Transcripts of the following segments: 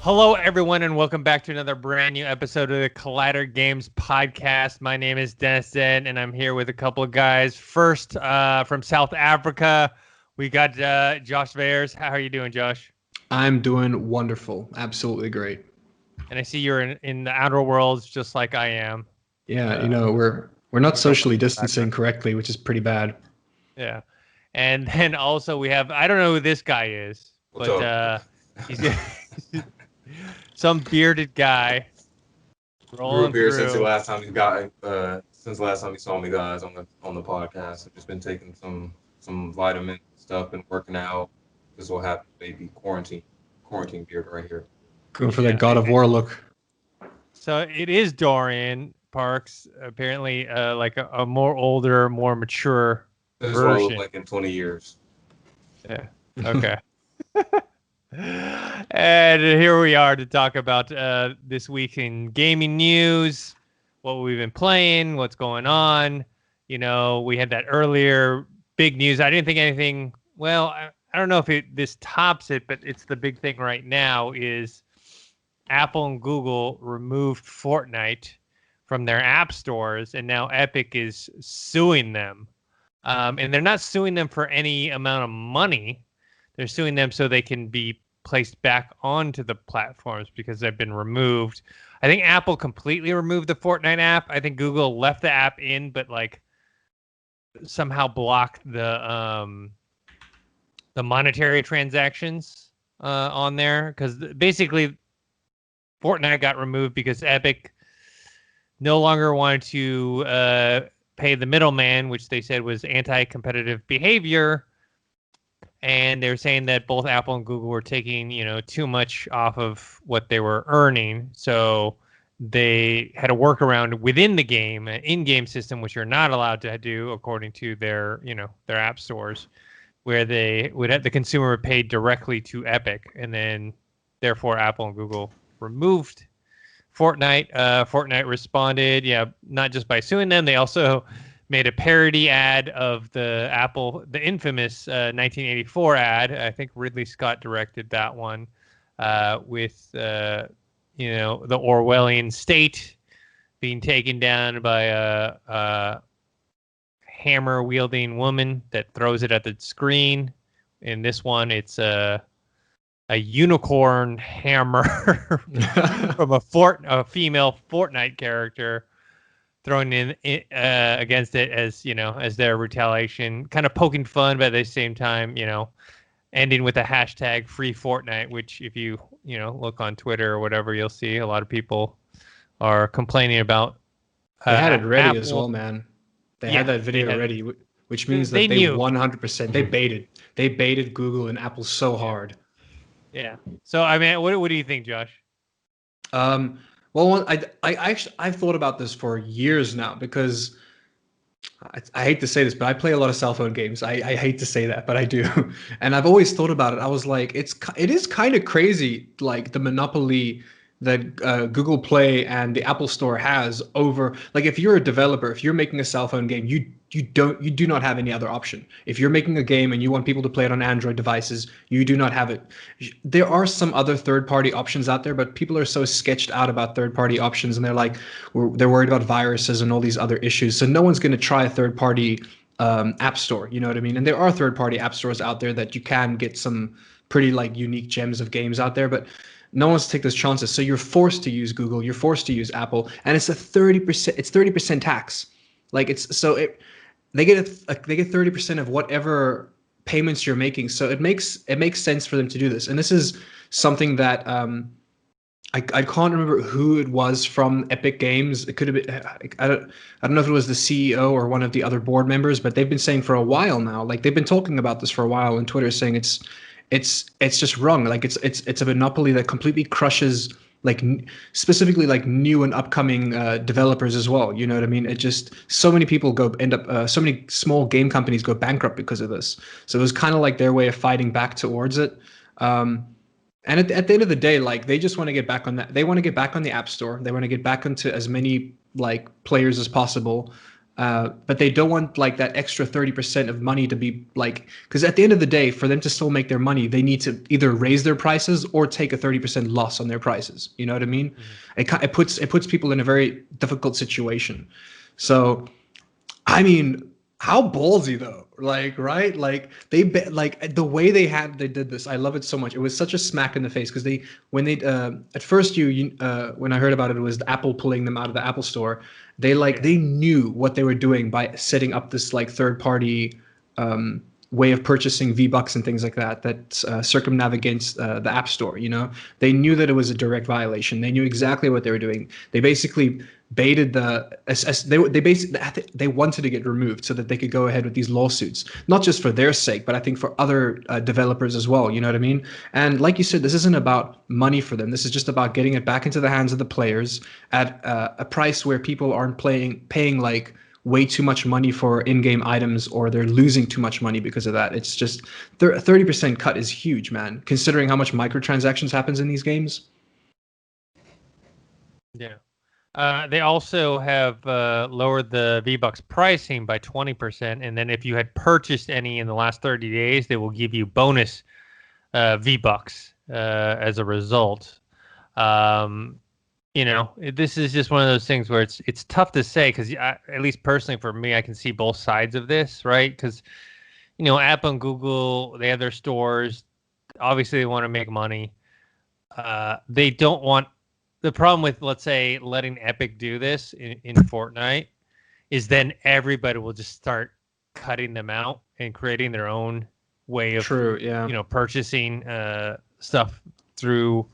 Hello, everyone, and welcome back to another brand new episode of the Collider Games podcast. My name is Dennis Den, and I'm here with a couple of guys. First, from South Africa, we got Josh Weyers. How are you doing, Josh? I'm doing wonderful. Absolutely great. And I see you're in the outer worlds just like I am. Yeah, we're not socially distancing correctly, which is pretty bad. Yeah. And then also we have, I don't know who this guy is, but he's some bearded guy. Grew a beard since the last time you saw me, guys, on the podcast. I've just been taking some vitamin stuff and working out. This will happen, baby. Quarantine beard right here. Going for that God of War look. So it is Dorian Parks, apparently like a more older, more mature This is version. what I look like in 20 years. Yeah. Okay. And here we are to talk about this week in gaming news, what we've been playing, what's going on. You know, we had that earlier big news. I didn't think anything. Well, I don't know if this tops it, but it's the big thing right now is Apple and Google removed Fortnite from their app stores, and now Epic is suing them. And they're not suing them for any amount of money. They're suing them so they can be placed back onto the platforms because they've been removed. I think Apple completely removed the Fortnite app. I think Google left the app in, but like somehow blocked the monetary transactions on there, because basically Fortnite got removed because Epic no longer wanted to pay the middleman, which they said was anti-competitive behavior. And they're saying that both Apple and Google were taking, too much off of what they were earning. So they had a workaround within the game, an in-game system, which you're not allowed to do according to their app stores, where the consumer would pay directly to Epic, and then therefore Apple and Google removed Fortnite. Fortnite responded, not just by suing them, they also made a parody ad of the infamous 1984 ad. I think Ridley Scott directed that one, with the Orwellian state being taken down by a hammer-wielding woman that throws it at the screen. In this one, it's a unicorn hammer from a female Fortnite character thrown in against it as their retaliation, kind of poking fun, but at the same time, ending with a hashtag free Fortnite, which if you look on Twitter or whatever, you'll see a lot of people are complaining about. They had it ready Apple. as well, man. They had that video ready, which means that they knew. 100%, they baited Google and Apple so hard. Yeah. So, I mean, what do you think, Josh? Well, I've thought about this for years now, because I hate to say this, but I play a lot of cell phone games. I hate to say that, but I do. And I've always thought about it. I was like, it is kind of crazy, like the monopoly that Google Play and the Apple Store has over, like, if you're a developer, if you're making a cell phone game, you do not have any other option. If you're making a game and you want people to play it on Android devices, you do not have it. There are some other third-party options out there, but people are so sketched out about third-party options, and they're worried about viruses and all these other issues. So no one's going to try a third-party app store. You know what I mean? And there are third-party app stores out there that you can get some pretty like unique gems of games out there, but no one's to take those chances. So you're forced to use Google, you're forced to use Apple, and it's 30% tax. Like they get 30% of whatever payments you're making. So it makes sense for them to do this. And this is something that I can't remember who it was from Epic Games. It could have been, I don't know if it was the CEO or one of the other board members, but they've been saying for a while now, like they've been talking about this for a while on Twitter, saying it's just wrong. Like it's a monopoly that completely crushes like specifically like new and upcoming developers as well. You know what I mean? It just, so many people so many small game companies go bankrupt because of this. So it was kind of like their way of fighting back towards it. And at the end of the day, like they just want to get back on that. They want to get back on the App Store. They want to get back into as many like players as possible. But they don't want like that extra 30% of money to be like, because at the end of the day, for them to still make their money, they need to either raise their prices or take a 30% loss on their prices. You know what I mean? It puts people in a very difficult situation. So I mean, how ballsy though, like, right? Like like the way they did this, I love it so much. It was such a smack in the face because at first when I heard about it, it was Apple pulling them out of the Apple Store. They knew what they were doing by setting up this like third party way of purchasing V-Bucks and things like that circumnavigates the App Store. You know, they knew that it was a direct violation. They knew exactly what they were doing. They basically baited they wanted to get removed so that they could go ahead with these lawsuits, not just for their sake, but I think for other developers as well. You know what I mean? And like you said, this isn't about money for them. This is just about getting it back into the hands of the players at a price where people aren't paying like way too much money for in-game items, or they're losing too much money because of that. It's just 30% cut is huge, man, considering how much microtransactions happens in these games. Yeah. They also have lowered the V-Bucks pricing by 20%, and then if you had purchased any in the last 30 days, they will give you bonus V-Bucks as a result. You know, this is just one of those things where it's tough to say because at least personally for me, I can see both sides of this, right? Because, you know, Apple and Google, they have their stores. Obviously, they want to make money. They don't want. The problem with, let's say, letting Epic do this in Fortnite is then everybody will just start cutting them out and creating their own way of, purchasing stuff through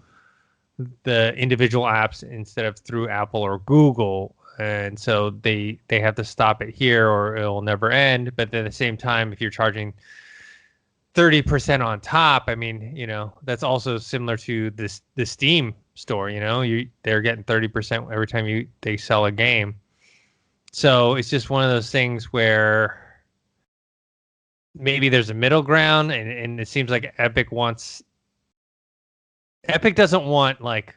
the individual apps instead of through Apple or Google. And so they have to stop it here or it'll never end. But at the same time, if you're charging 30% on top, I mean, you know, that's also similar to the Steam store. You know, they're getting 30% every time they sell a game. So it's just one of those things where maybe there's a middle ground, and it seems like Epic doesn't want like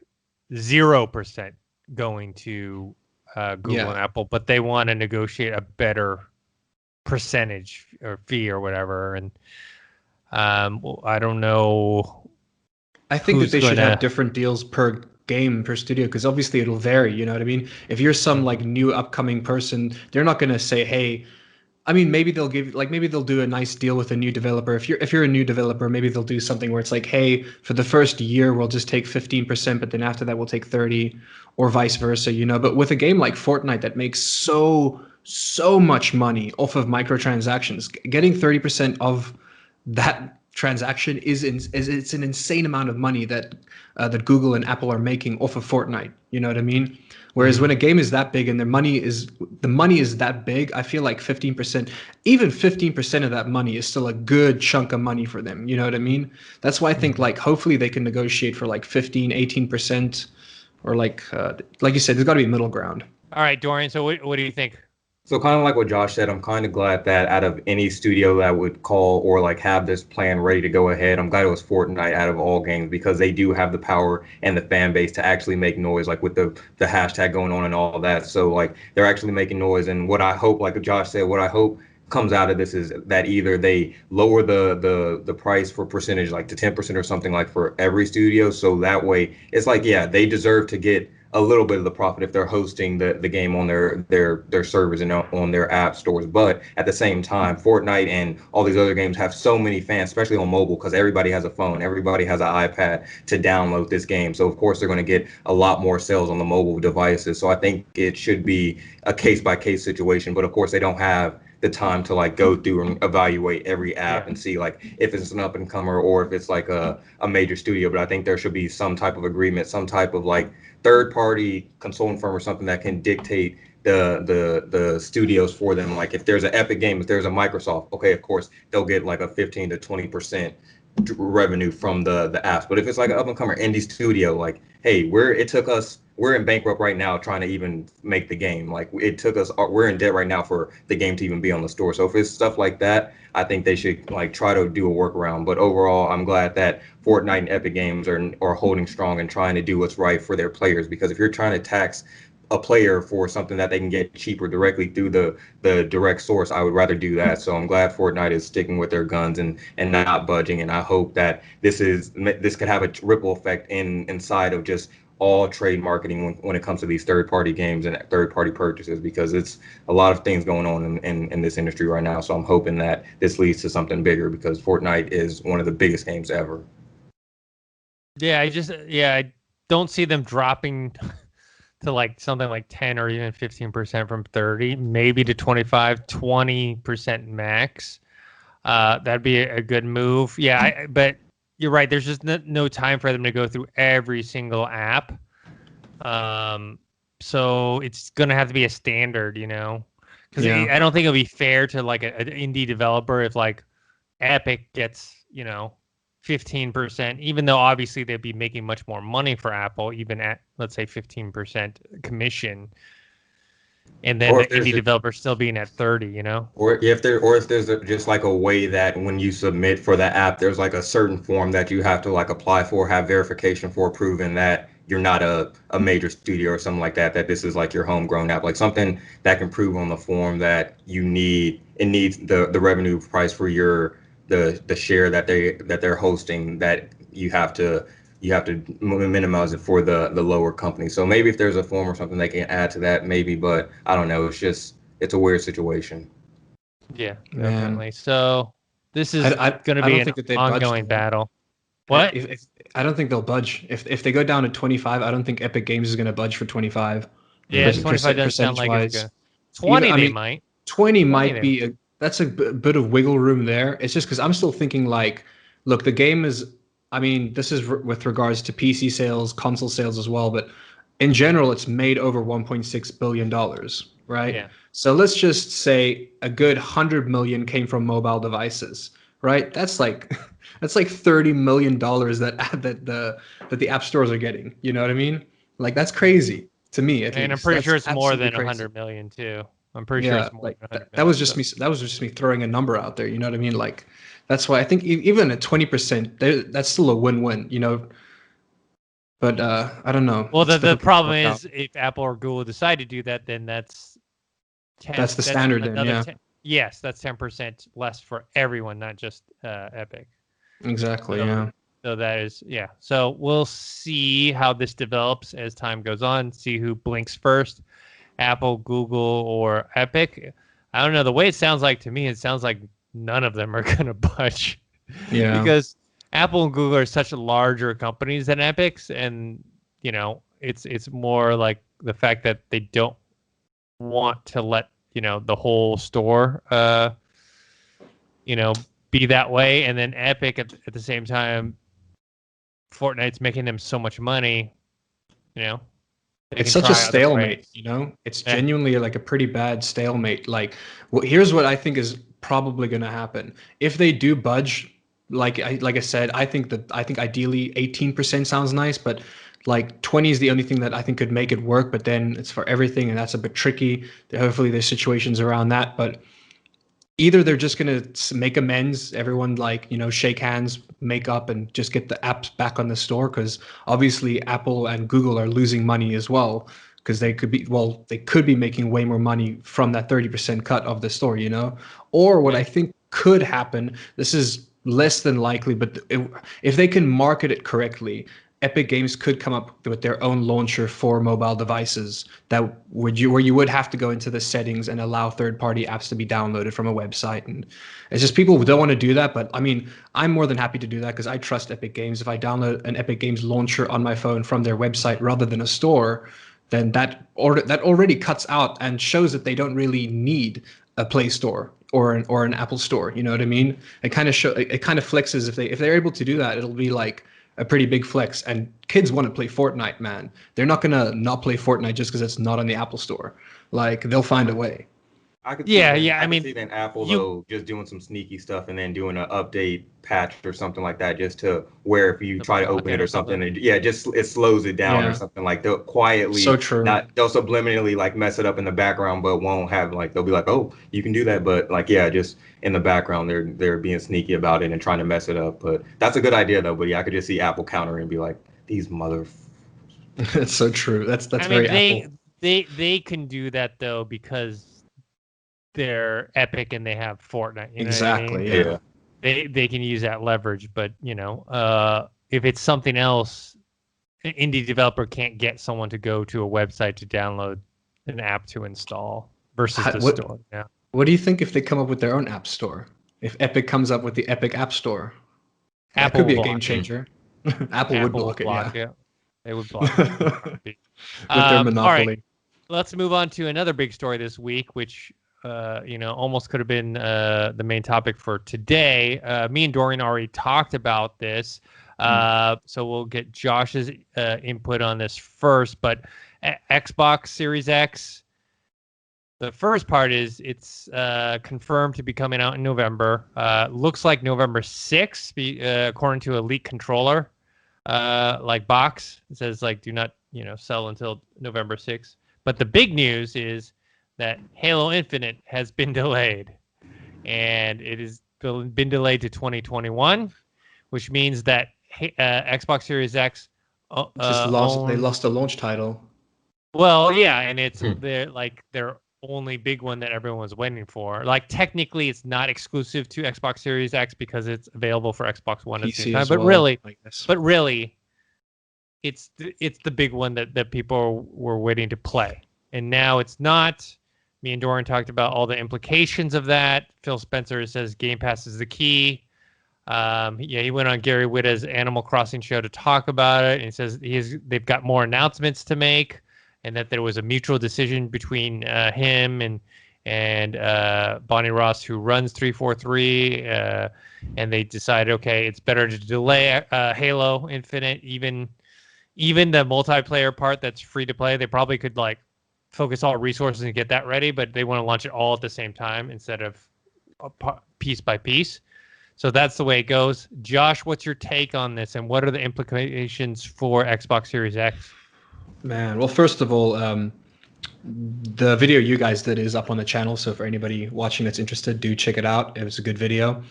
0% going to Google and Apple, but they want to negotiate a better percentage or fee or whatever. And I don't know. I think that they should have different deals per game, per studio, because obviously it'll vary. You know what I mean? If you're some like new upcoming person, they're not going to say, hey, I mean, maybe they'll do a nice deal with a new developer. If you're a new developer, maybe they'll do something where it's like, hey, for the first year we'll just take 15%, but then after that we'll take 30, or vice versa, you know. But with a game like Fortnite that makes so much money off of microtransactions, getting 30% of that transaction it's an insane amount of money that Google and Apple are making off of Fortnite. You know what I mean? Whereas when a game is that big and the money is that big, I feel like 15%, even 15% of that money is still a good chunk of money for them. You know what I mean? That's why I think like hopefully they can negotiate for like 15, 18%, or like you said, there's got to be a middle ground. All right, Dorian. So what do you think? So kind of like what Josh said, I'm kind of glad that out of any studio that would call or like have this plan ready to go ahead, I'm glad it was Fortnite out of all games, because they do have the power and the fan base to actually make noise, like with the hashtag going on and all that. So like they're actually making noise. And what I hope, like Josh said, what I hope comes out of this is that either they lower the price for percentage, like to 10% or something, like for every studio. So that way it's like, yeah, they deserve to get a little bit of the profit if they're hosting the game on their servers and on their app stores. But at the same time, Fortnite and all these other games have so many fans, especially on mobile, because everybody has a phone, everybody has an iPad to download this game. So of course they're going to get a lot more sales on the mobile devices. So I think it should be a case-by-case situation. But of course they don't have the time to like go through and evaluate every app and see like if it's an up and comer or if it's like a major studio. But I think there should be some type of agreement, some type of like third party consulting firm or something that can dictate the studios for them. Like if there's an Epic game, if there's a Microsoft, okay, of course they'll get like a 15 to 20% revenue from the apps. But if it's like an up and comer indie studio, like, hey, we're in bankrupt right now trying to even make the game. Like we're in debt right now for the game to even be on the store. So if it's stuff like that, I think they should like try to do a workaround. But overall, I'm glad that Fortnite and Epic Games are holding strong and trying to do what's right for their players. Because if you're trying to tax a player for something that they can get cheaper directly through the direct source, I would rather do that. So I'm glad Fortnite is sticking with their guns and not budging. And I hope that this could have a ripple effect inside of just all trade marketing when it comes to these third-party games and third-party purchases, because it's a lot of things going on in this industry right now. So I'm hoping that this leads to something bigger, because Fortnite is one of the biggest games ever. Yeah, I don't see them dropping to like something like 10 or even 15% from 30, maybe to 25, 20% max. That'd be a good move. Yeah, but you're right. There's just no time for them to go through every single app. So it's going to have to be a standard, because I don't think it'll be fair to like an indie developer if like Epic gets, 15%, even though obviously they'd be making much more money for Apple, even at, let's say, 15% commission. And then the indie developer still being at 30, Or if there's just like a way that when you submit for the app, there's like a certain form that you have to like apply for, have verification for, proving that you're not a major studio or something like that, that this is like your homegrown app, like something that can prove on the form that it needs the revenue price for the share that they're hosting, that you have to minimize it for the lower company. So maybe if there's a form or something they can add to that, maybe, but I don't know. It's a weird situation. Yeah, definitely. So this is going to be an ongoing battle. What? I don't think they'll budge. If they go down to 25, I don't think Epic Games is going to budge for 25. Yeah, 25 doesn't sound like it's good. 20 they might. 20 might be that's a bit of wiggle room there. It's just because I'm still thinking like, look, the game is, I mean, this is with regards to PC sales, console sales as well, but in general, it's made over $1.6 billion, right? Yeah. So let's just say a good 100 million came from mobile devices, right? That's like $30 million that the app stores are getting. You know what I mean? Like, that's crazy to me. And I'm pretty sure it's more than 100 million too. I'm pretty sure it's more like that was just me. That was just me throwing a number out there. You know what I mean? Like, that's why I think even at 20%, that's still a win-win. But I don't know. Well, the problem is if Apple or Google decide to do that, then that's 10. That's the standard then. Yeah. 10, yes, that's 10% less for everyone, not just Epic. Exactly. Yeah. So that is So we'll see how this develops as time goes on. See who blinks first. Apple, Google, or Epic. I don't know. The way it sounds like to me, it sounds like none of them are going to budge. Yeah. Because Apple and Google are such larger companies than Epic's, and it's more like the fact that they don't want to let the whole store be that way. And then Epic at the same time, Fortnite's making them so much money, It's such a stalemate, It's genuinely like a pretty bad stalemate. Like, here's what I think is probably going to happen. If they do budge, like I said, I think ideally 18% sounds nice, but like 20 is the only thing that I think could make it work. But then it's for everything, and that's a bit tricky. Hopefully there's situations around that, but either they're just going to make amends, everyone shake hands, make up, and just get the apps back on the store, because obviously Apple and Google are losing money as well, because they could be making way more money from that 30% cut of the store, Or what I think could happen, this is less than likely, but if they can market it correctly, Epic Games could come up with their own launcher for mobile devices where you would have to go into the settings and allow third-party apps to be downloaded from a website. And it's just people don't want to do that. But I mean, I'm more than happy to do that because I trust Epic Games. If I download an Epic Games launcher on my phone from their website rather than a store, then that already cuts out and shows that they don't really need a Play Store or an Apple Store. You know what I mean? It kind of flexes if they're able to do that. It'll be like a pretty big flex, and kids want to play Fortnite, man. They're not gonna not play Fortnite just because it's not on the Apple Store. Like, they'll find a way. I could see then Apple though just doing some sneaky stuff and then doing an update patch or something like that, just to where if you try to open it or something, it slows it down or something. Like, they'll quietly, so true. They'll subliminally like mess it up in the background, but won't have they'll be like, oh, you can do that, but just in the background they're being sneaky about it and trying to mess it up. But that's a good idea though. But I could just see Apple countering and be like, these mother. That's so true. That's very Apple. They can do that though because they're Epic and they have Fortnite. You know what I mean? Yeah. They can use that leverage, but if it's something else, an indie developer can't get someone to go to a website to download an app to install versus the store. Yeah. What do you think if they come up with their own app store? If Epic comes up with the Epic App Store, that could be a game changer. Apple would block it. Yeah. They would block it. With their monopoly. All right. Let's move on to another big story this week, which almost could have been the main topic for today. Me and Dorian already talked about this, so we'll get Josh's input on this first. But Xbox Series X, the first part is it's confirmed to be coming out in November. Looks like November 6th, according to a leak controller, box. It says do not sell until November 6th. But the big news is that Halo Infinite has been delayed, and it has been delayed to 2021, which means that Xbox Series X they lost a launch title. Well, yeah, and it's their only big one that everyone was waiting for. Technically, it's not exclusive to Xbox Series X because it's available for Xbox One at the same time. But really, it's the big one that people were waiting to play, and now it's not. Me and Dorian talked about all the implications of that. Phil Spencer says Game Pass is the key. He went on Gary Whitta's Animal Crossing show to talk about it, and he says they've got more announcements to make, and that there was a mutual decision between him and Bonnie Ross, who runs 343, and they decided, okay, it's better to delay Halo Infinite, even the multiplayer part that's free to play. They probably could focus all resources and get that ready, but they want to launch it all at the same time instead of piece by piece. So that's the way it goes. Josh, what's your take on this, and what are the implications for Xbox Series X? Man, well, first of all, the video you guys did is up on the channel, so for anybody watching that's interested, do check it out. It was a good video.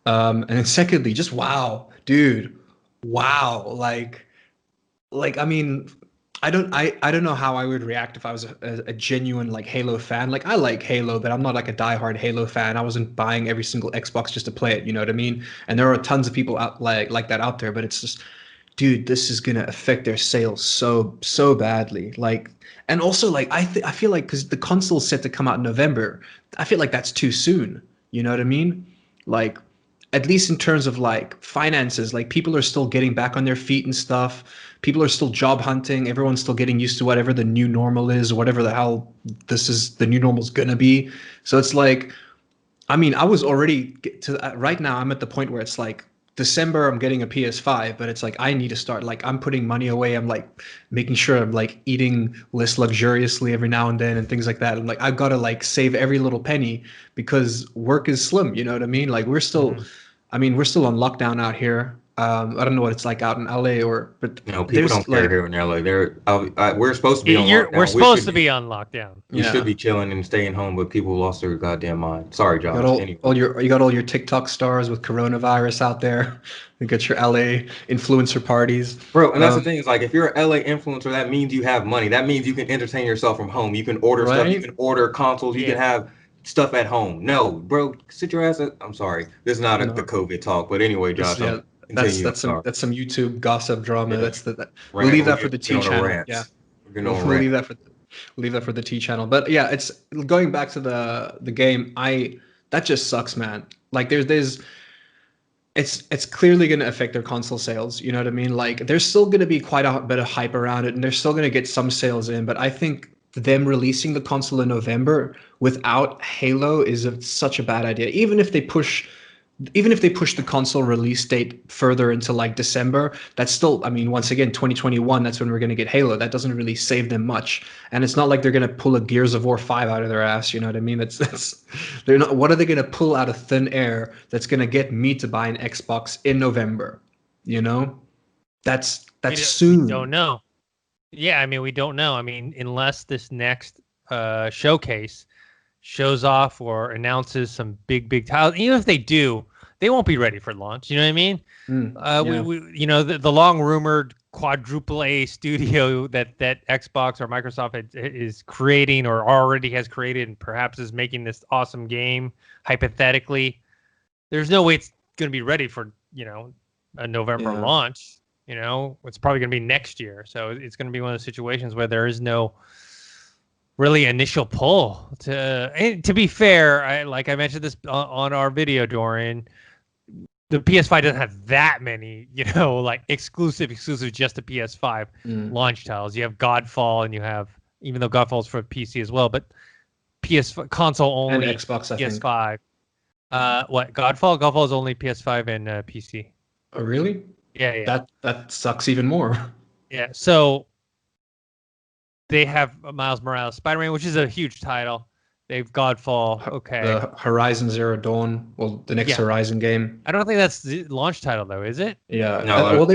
And then secondly, just wow, dude, wow, I mean, I don't know how I would react if I was a genuine Halo fan. I like Halo, but I'm not a diehard Halo fan. I wasn't buying every single Xbox just to play it, you know what I mean? And there are tons of people out like that out there, but it's just, dude, this is gonna affect their sales so badly. And also I feel because the console's set to come out in November, I feel that's too soon. You know what I mean? At least in terms of finances, people are still getting back on their feet and stuff. People are still job hunting. Everyone's still getting used to whatever the new normal is, whatever the hell the new normal is gonna be. So it's I mean, I was already right now. I'm at the point where it's December, I'm getting a PS5, but it's I need to start. I'm putting money away. I'm making sure I'm eating less luxuriously every now and then and things like that. I'm I've got to save every little penny because work is slim. You know what I mean? We're still, I mean, we're still on lockdown out here. I don't know what it's out in LA but people don't care here in LA. We're supposed to be on lockdown. We're supposed to be on lockdown. You should be chilling and staying home, but people lost their goddamn mind. Sorry, Josh. You got all your TikTok stars with coronavirus out there. You got your LA influencer parties, bro. And that's the thing is if you're an LA influencer, that means you have money. That means you can entertain yourself from home. You can order stuff. You can order consoles. You can have stuff at home. No, bro, sit your ass. I'm sorry. This is not the COVID talk, but anyway, Josh. That's some YouTube gossip drama. Yeah. We'll leave that for the T channel. Yeah, we'll leave that for the T channel. But yeah, it's going back to the game. That just sucks, man. It's clearly going to affect their console sales. You know what I mean? There's still going to be quite a bit of hype around it, and they're still going to get some sales in. But I think them releasing the console in November without Halo is such a bad idea. Even if they push the console release date further into December, that's still, I mean, once again, 2021, that's when we're going to get Halo. That doesn't really save them much. And it's not like they're going to pull a Gears of War 5 out of their ass. You know what I mean? They're not, what are they going to pull out of thin air that's going to get me to buy an Xbox in November? You know, that's soon. We don't know. Yeah. I mean, we don't know. I mean, unless this next showcase shows off or announces some big titles. Even if they do, they won't be ready for launch. You know what I mean? Yeah. We the long rumored quadruple A studio that Xbox or Microsoft is creating or already has created and perhaps is making this awesome game hypothetically. There's no way it's going to be ready for a November launch. It's probably going to be next year. So it's going to be one of those situations where there is no really initial pull. To be fair, I mentioned this on our video, Dorian. The PS5 doesn't have that many, like exclusive just to PS5 launch titles. You have Godfall, and you have, even though Godfall's for PC as well, but PS console only and Xbox, I PS5. think. What Godfall? Godfall is only PS5 and PC. Oh, really? Yeah. That sucks even more. Yeah. So they have Miles Morales, Spider-Man, which is a huge title. They've Godfall. Okay. The Horizon Zero Dawn. Well, the next Horizon game. I don't think that's the launch title, though, is it? Yeah. No, I don't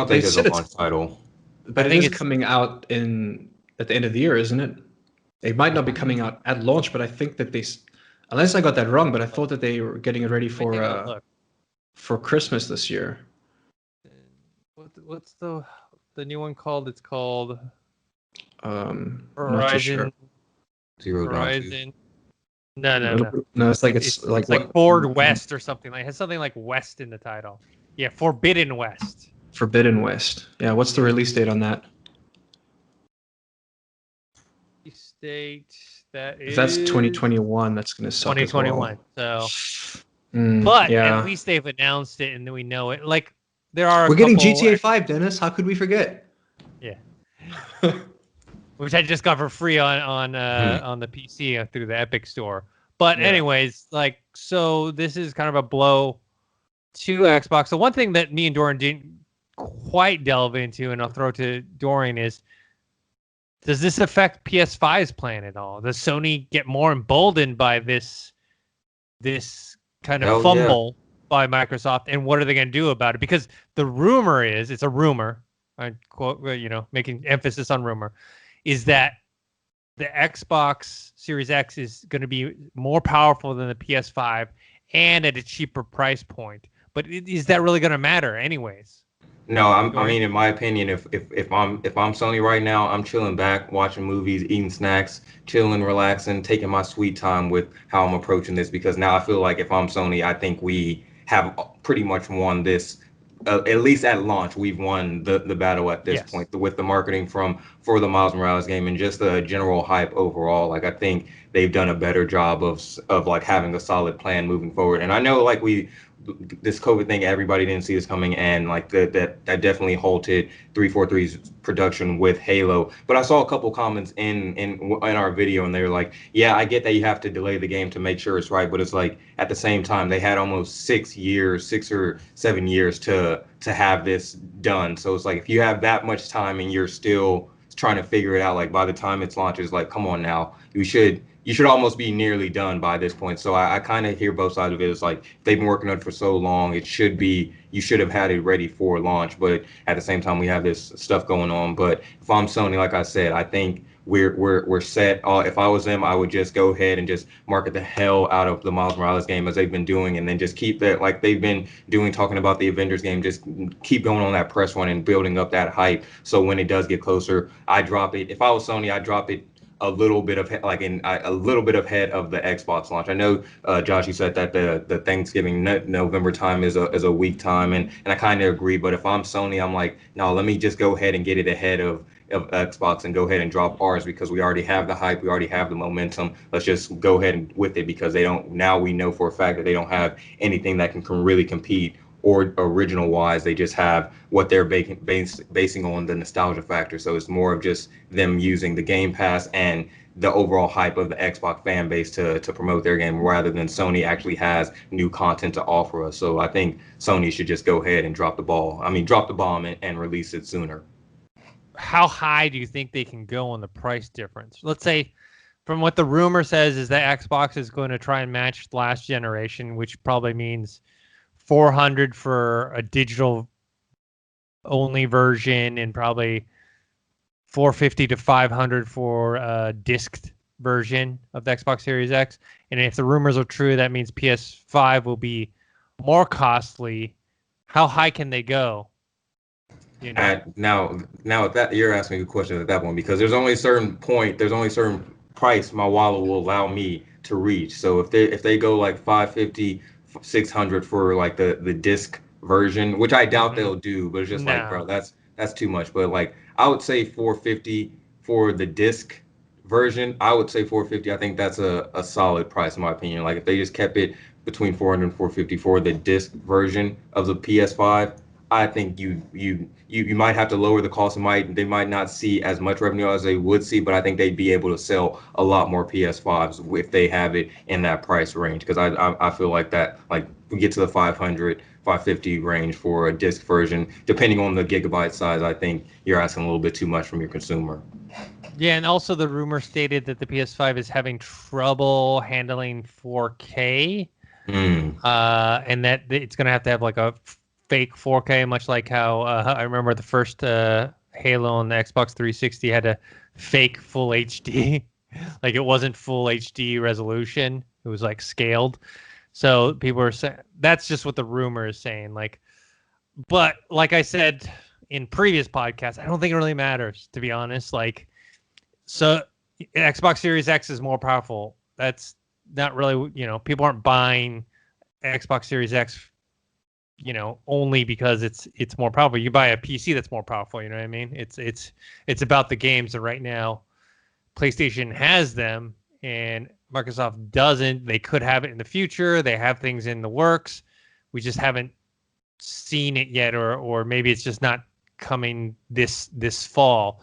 think it's a launch title. But it is coming out at the end of the year, isn't it? It might not be coming out at launch, but I think that unless I got that wrong, but I thought that they were getting it ready for Christmas this year. What's the new one called? It's called Horizon. Horizon. No. It's like Ford West or something. It has something like West in the title. Yeah, Forbidden West. Forbidden West. Yeah, what's the release date on that? State that is. If that's 2021, that's going to suck. 2021. Well. So, but at least they've announced it and then we know it. Like there are. We're getting GTA 5, Dennis. How could we forget? Yeah. Which I just got for free on the PC through the Epic Store. But anyways, so this is kind of a blow to Xbox. The one thing that me and Dorian didn't quite delve into, and I'll throw to Dorian, is does this affect PS5's plan at all? Does Sony get more emboldened by this kind of fumble by Microsoft, and what are they going to do about it? Because the rumor is, it's a rumor, I quote, making emphasis on rumor, is that the Xbox Series X is going to be more powerful than the PS5 and at a cheaper price point. But is that really going to matter anyways? No, I mean, in my opinion, if I'm Sony right now, I'm chilling back, watching movies, eating snacks, chilling, relaxing, taking my sweet time with how I'm approaching this, because now I feel like if I'm Sony, I think we have pretty much won this. At least at launch, we've won the battle at this point with the marketing for the Miles Morales game and just the general hype overall. Like, I think they've done a better job of like having a solid plan moving forward. And I know this COVID thing, everybody didn't see this coming, and like that definitely halted 343's production with Halo. But I saw a couple comments in our video, and they were like, yeah, I get that you have to delay the game to make sure it's right, but it's like at the same time they had almost 6 or 7 years to have this done. So it's like, if you have that much time and you're still trying to figure it out, like by the time it's launches, like, come on now, you should almost be nearly done by this point. So I kind of hear both sides of it. It's like, they've been working on it for so long, you should have had it ready for launch. But at the same time, we have this stuff going on. But if I'm Sony, like I said, I think we're set. If I was them, I would just go ahead and just market the hell out of the Miles Morales game as they've been doing, and then just keep that like they've been doing, talking about the Avengers game. Just keep going on that press run and building up that hype. So when it does get closer, I drop it. If I was Sony, I'd drop it a little bit of a little bit ahead of the Xbox launch. I know, Josh, you said that the Thanksgiving November time is a weak time, and I kind of agree. But if I'm Sony, I'm like, no, let me just go ahead and get it ahead of Xbox and go ahead and drop ours, because we already have the hype, we already have the momentum. Let's just go ahead with it, because now we know for a fact that they don't have anything that can really compete or original wise. They just have what they're basing on the nostalgia factor. So it's more of just them using the Game Pass and the overall hype of the Xbox fan base to promote their game, rather than Sony actually has new content to offer us. So I think Sony should just go ahead and drop the bomb and release it sooner. How high do you think they can go on the price difference? Let's say, from what the rumor says, is that Xbox is going to try and match last generation, which probably means $400 for a digital only version, and probably $450 to $500 for a disc version of the Xbox Series X. And if the rumors are true, that means PS5 will be more costly, how high can they go? You know? Now that you're asking a question at that one, because there's only a certain price my wallet will allow me to reach. So if they go like 550, 600 for like the disc version, which I doubt they'll do, but it's just like, bro, that's too much. But like I would say 450 for the disc version. I would say 450. I think that's a solid price in my opinion. Like if they just kept it between 400 and 450 for the disc version of the PS5, I think you might have to lower the cost. They might not see as much revenue as they would see, but I think they'd be able to sell a lot more PS5s if they have it in that price range. Because I feel like that, like we get to the 500, 550 range for a disc version, depending on the gigabyte size. I think you're asking a little bit too much from your consumer. Yeah, and also the rumor stated that the PS5 is having trouble handling 4K, and that it's going to have like a fake 4K, much like how I remember the first Halo on the Xbox 360 had a fake full HD. Like it wasn't full HD resolution. It was like scaled. So people are saying that's just what the rumor is saying. Like, but like I said in previous podcasts, I don't think it really matters, to be honest. Like, so Xbox Series X is more powerful. That's not really, people aren't buying Xbox Series X, only because it's more powerful. You buy a PC that's more powerful, you know what I mean? It's about the games, and right now PlayStation has them and Microsoft doesn't. They could have it in the future. They have things in the works. We just haven't seen it yet, or maybe it's just not coming this fall.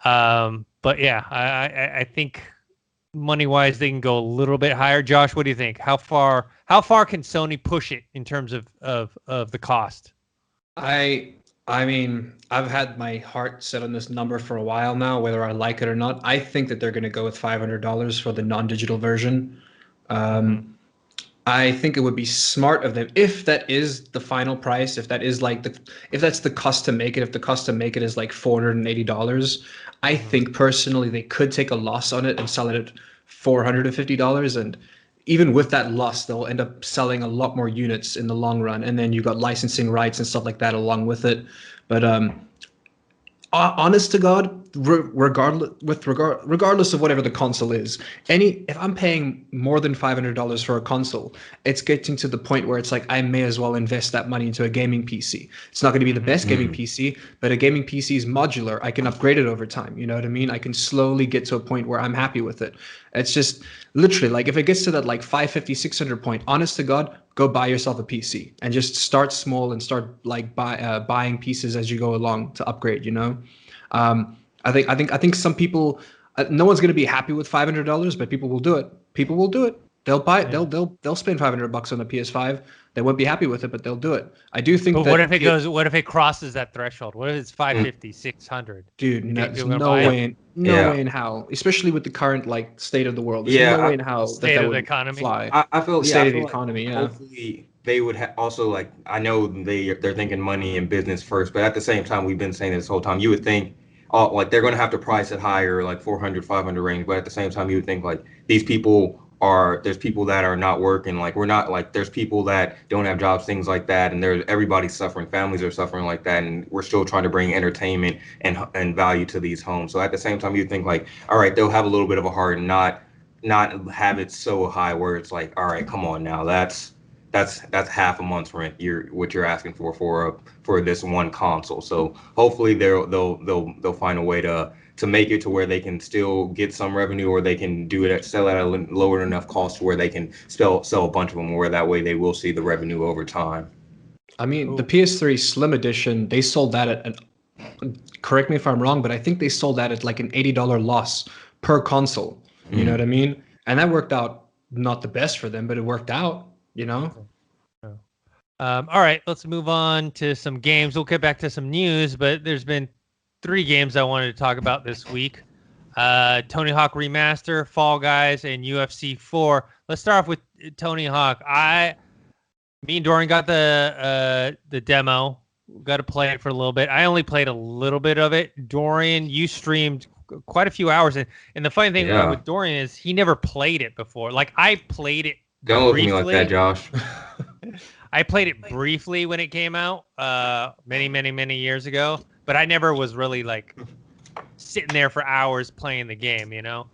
But yeah, I think money-wise they can go a little bit higher. Josh, what do you think? How far can Sony push it in terms of the cost? I mean, I've had my heart set on this number for a while now, whether I like it or not. I think that they're going to go with $500 for the non-digital version. I think it would be smart of them if that is the final price. If that is like if that's the cost to make it. If the cost to make it is like $480, I think personally they could take a loss on it and sell it at $450. And even with that loss, they'll end up selling a lot more units in the long run. And then you got licensing rights and stuff like that along with it. But honest to God, regardless of whatever the console is, if I'm paying more than $500 for a console, it's getting to the point where it's like I may as well invest that money into a gaming PC. It's not going to be the best gaming PC, but a gaming PC is modular. I can upgrade it over time. You know what I mean? I can slowly get to a point where I'm happy with it. It's just literally like if it gets to that like 550, 600 point, honest to God, go buy yourself a PC and just start small and start like buying pieces as you go along to upgrade. I think some people, no one's going to be happy with $500, but people will do it. People will do it. They'll buy it. Yeah. They'll spend $500 on a PS5. They won't be happy with it, but they'll do it. I do think. But what if it goes? What if it crosses that threshold? What if it's 550, 600? Dude, there's no way in how. Especially with the current like state of the world. There's no way in how state of the economy. Fly. I feel state of the economy. Yeah. Hopefully they would also like. I know they're thinking money and business first, but at the same time, we've been saying this whole time. You would think. Like they're going to have to price it higher, like 400, 500 range. But at the same time, you would think like there's people that are not working. Like there's people that don't have jobs, things like that. And everybody's suffering. Families are suffering like that. And we're still trying to bring entertainment and value to these homes. So at the same time, you think like, all right, they'll have a little bit of a heart and not have it so high where it's like, all right, come on now. That's half a month's rent. What you're asking for this one console. So hopefully they'll find a way to make it to where they can still get some revenue, or they can sell it at a lower enough cost to where they can sell a bunch of them, where that way they will see the revenue over time. I mean, the PS3 Slim Edition, they sold that at correct me if I'm wrong, but I think they sold that at like an $80 loss per console. You know what I mean? And that worked out not the best for them, but it worked out. All right, let's move on to some games. We'll get back to some news, but there's been 3 games I wanted to talk about this week. Tony Hawk Remaster, Fall Guys, and UFC 4. Let's start off with Tony Hawk. Me and Dorian got the demo. Got to play it for a little bit. I only played a little bit of it. Dorian, you streamed quite a few hours. And the funny thing with Dorian is he never played it before. Like, I played it Don't look at me like that, Josh. I played it briefly when it came out, many years ago, but I never was really like sitting there for hours playing the game, you know.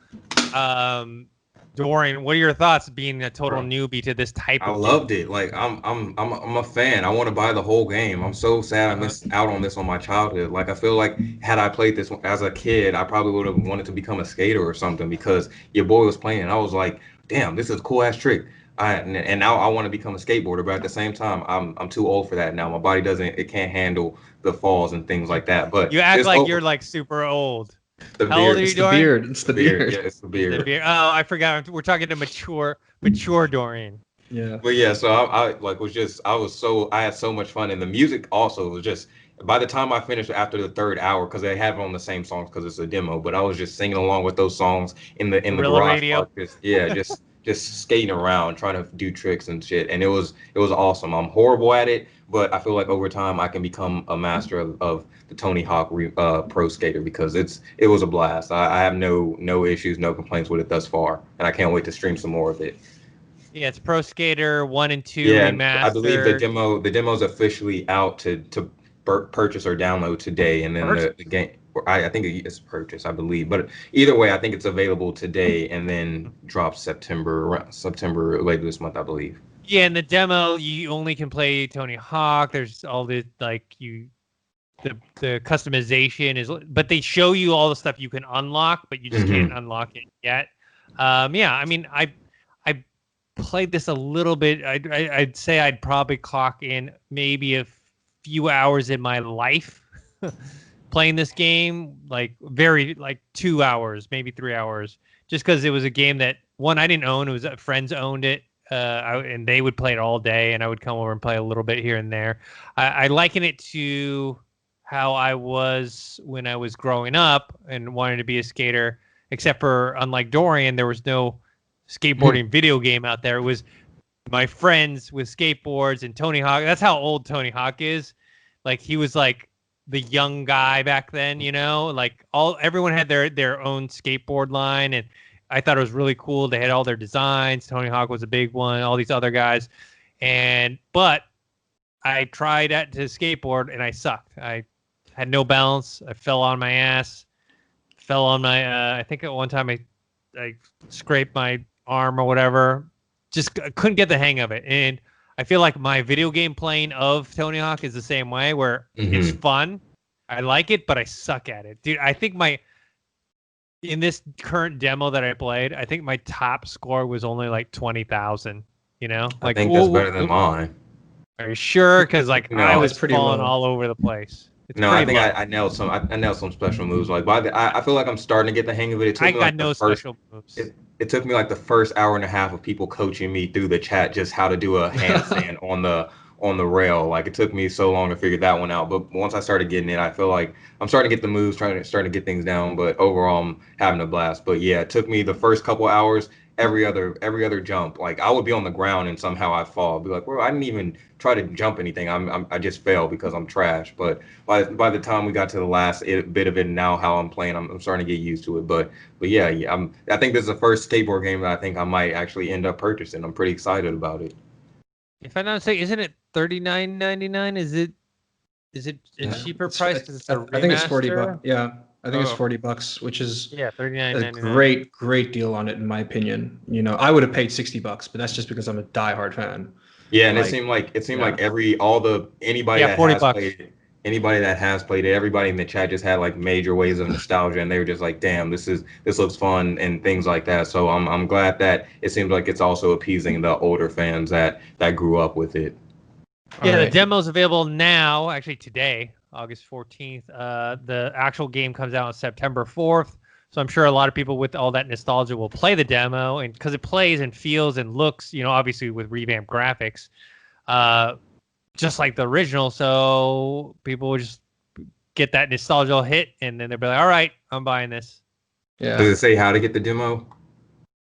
Dorian, what are your thoughts being a total newbie to this type I of loved game? it. Like I'm a fan. I want to buy the whole game. I'm so sad I missed out on this on my childhood. Like I feel like had I played this as a kid, I probably would have wanted to become a skater or something because your boy was playing. And I was like, damn, this is a cool ass trick. And now I want to become a skateboarder, but at the same time, I'm too old for that now. My body it can't handle the falls and things like that. But You act just like over you're like super old. the How old beard, are you, It's the Dorian? beard. It's the beard. yeah, it's the The beard. beard. Oh, I forgot. We're talking to mature Dorian. Yeah. But yeah, so I like was just I had so much fun, and the music also was just by the time I finished after the third hour because they have it on the same songs because it's a demo, but I was just singing along with those songs in the Gorilla garage Radio. park, just skating around trying to do tricks and shit, and it was awesome. I'm horrible at it, but I feel like over time I can become a master of the Tony Hawk pro skater because it was a blast. I have no issues, no complaints with it thus far, and I can't wait to stream some more of it. Yeah, it's Pro Skater 1 and 2 Yeah, and I believe the remastered. demo's officially out to purchase or download today, and then the game. I think it's purchase, I believe, but either way, I think it's available today, and then drops September later this month, I believe. Yeah, in the demo, you only can play Tony Hawk. There's all the the customization is, but they show you all the stuff you can unlock, but you just can't unlock it yet. Yeah, I mean, I played this a little bit. I'd say I'd probably clock in maybe a few hours in my life playing this game, like 2 hours, maybe 3 hours, just because it was a game that one I didn't own. It was friends owned it. And they would play it all day, and I would come over and play a little bit here and there. I liken it to how I was when I was growing up and wanted to be a skater, except for unlike Dorian, there was no skateboarding video game out there. It was my friends with skateboards and Tony Hawk. That's how old Tony Hawk is. Like he was like the young guy back then, you know, like everyone had their own skateboard line, and I thought it was really cool. They had all their designs. Tony Hawk was a big one, all these other guys. But I tried to skateboard and I sucked. I had no balance. I fell on my ass, fell on my, I think at one time I scraped my arm or whatever. Just couldn't get the hang of it. And I feel like my video game playing of Tony Hawk is the same way, where it's fun. I like it, but I suck at it. Dude, I think in this current demo that I played, I think my top score was only like 20,000, you know? Like, I think that's better than mine. Are you sure? Because like No, I was pretty falling low. all over the place. It's No, I pretty think low. I nailed some. I nailed some special moves. Like I feel like I'm starting to get the hang of it. It took I me got like the no first. special moves. It took me like the first hour and a half of people coaching me through the chat just how to do a handstand on the rail. Like it took me so long to figure that one out. But once I started getting it, I feel like I'm starting to get the moves, starting to get things down. But overall, I'm having a blast. But yeah, it took me the first couple hours. Every other jump, like I would be on the ground and somehow I'd fall. I'd be like, bro, I didn't even try to jump anything. I just fell because I'm trash. But by the time we got to the last bit of it, now how I'm playing, I'm starting to get used to it. But yeah, I think this is the first skateboard game that I think I might actually end up purchasing. I'm pretty excited about it. If I'm not mistaken, isn't it $39.99? Is it a cheaper price because it's a remaster? I think it's $40. Yeah, I think it's $40, which is a $39.99. great deal on it in my opinion. You know, I would have paid $60, but that's just because I'm a diehard fan. Yeah, and Like, it seemed like $40. Anybody that has played it, everybody in the chat just had like major waves of nostalgia, and they were just like, "Damn, this looks fun," and things like that. So I'm glad that it seems like it's also appeasing the older fans that grew up with it. Yeah, the demo's available now, actually today, August 14th. The actual game comes out on September 4th. So I'm sure a lot of people with all that nostalgia will play the demo, and because it plays and feels and looks, you know, obviously with revamped graphics, just like the original. So people will just get that nostalgia hit, and then they'll be like, "All right, I'm buying this." Yeah. Does it say how to get the demo?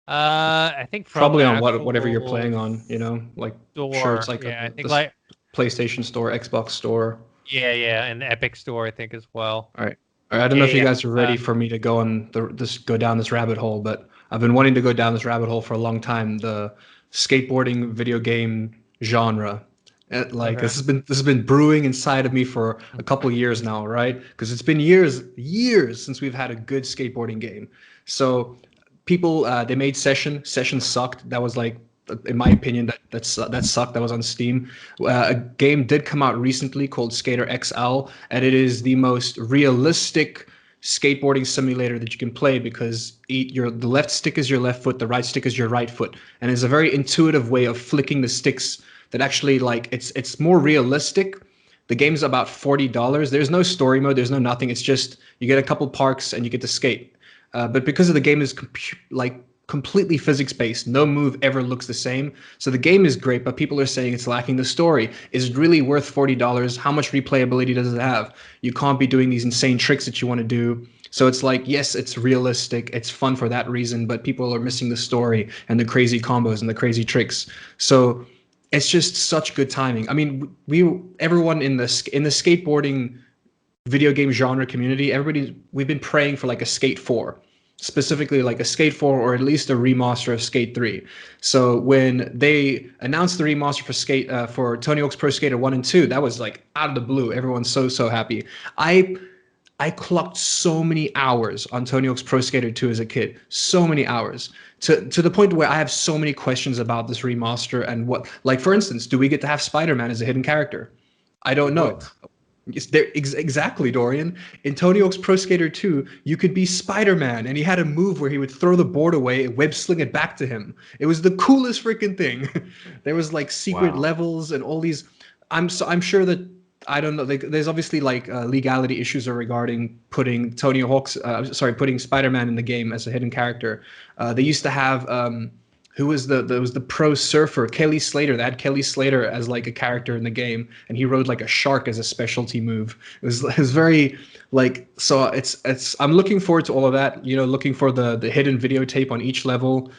I think probably on whatever you're playing on, you know, like store. Sure, it's like I think like PlayStation Store, Xbox Store. Yeah, and the Epic Store, I think as well. All right. I don't know if you guys are ready for me to go on go down this rabbit hole, but I've been wanting to go down this rabbit hole for a long time. The skateboarding video game genre. Like Okay. this has been brewing inside of me for a couple years now, right? Because it's been years since we've had a good skateboarding game. So people they made Session sucked. That was like, in my opinion, that sucked. That was on Steam. A game did come out recently called Skater XL, and it is the most realistic skateboarding simulator that you can play, because the left stick is your left foot, the right stick is your right foot, and it's a very intuitive way of flicking the sticks that actually, like, it's more realistic. The game's about $40. There's no story mode, there's no nothing. It's just you get a couple parks and you get to skate. But because of the game is completely physics based, no move ever looks the same. So the game is great, but people are saying it's lacking the story. Is it really worth $40? How much replayability does it have? You can't be doing these insane tricks that you want to do. So it's like, yes, it's realistic, it's fun for that reason, but people are missing the story and the crazy combos and the crazy tricks. So it's just such good timing. I mean, everyone in the skateboarding video game genre community, we've been praying for like a Skate 4, specifically like a Skate 4 or at least a remaster of Skate 3. So when they announced the remaster for Tony Hawk's Pro Skater 1 and 2, that was like out of the blue. Everyone's so happy. I clocked so many hours on Tony Hawk's Pro Skater 2 as a kid. So many hours. To the point where I have so many questions about this remaster and what, like, for instance, do we get to have Spider-Man as a hidden character? I don't know. What? Exactly, Dorian. In Tony Hawk's Pro Skater 2, you could be Spider-Man, and he had a move where he would throw the board away and web sling it back to him. It was the coolest freaking thing. There was like secret Wow. levels and all these. I'm sure that, I don't know. There's obviously like legality issues regarding putting putting Spider-Man in the game as a hidden character. They used to have who was the pro surfer, Kelly Slater. They had Kelly Slater as like a character in the game, and he rode like a shark as a specialty move. It was very like, so it's I'm looking forward to all of that. You know, looking for the hidden videotape on each level.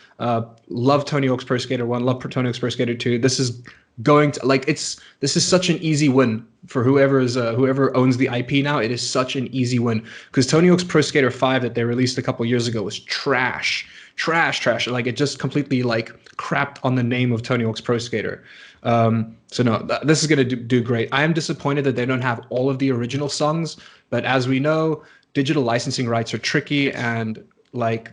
Love Tony Hawk's Pro Skater 1. Love Tony Hawk's Pro Skater 2. This is going to, like, this is such an easy win for whoever owns the IP now. It is such an easy win, because Tony Hawk's Pro Skater 5 that they released a couple years ago was trash. Like, it just completely like crapped on the name of Tony Hawk's Pro Skater. So no, this is gonna do great. I am disappointed that they don't have all of the original songs, but as we know, digital licensing rights are tricky, and like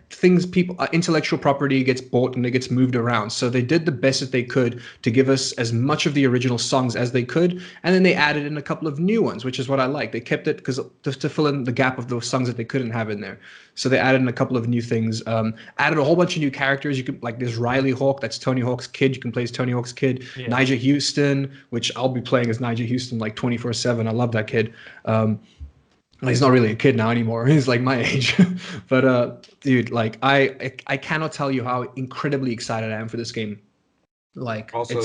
intellectual property gets bought and it gets moved around. So they did the best that they could to give us as much of the original songs as they could, and then they added in a couple of new ones, which is what I like. They kept it because to fill in the gap of those songs that they couldn't have in there. So they added in a couple of new things, added a whole bunch of new characters. You could, like, there's Riley Hawk, that's Tony Hawk's kid. You can play as Tony Hawk's kid. Yeah. Nigel Houston, which I'll be playing as Nigel Houston like 24/7. I love that kid. He's not really a kid now anymore. He's like my age. But dude, like, I cannot tell you how incredibly excited I am for this game. Like, Also,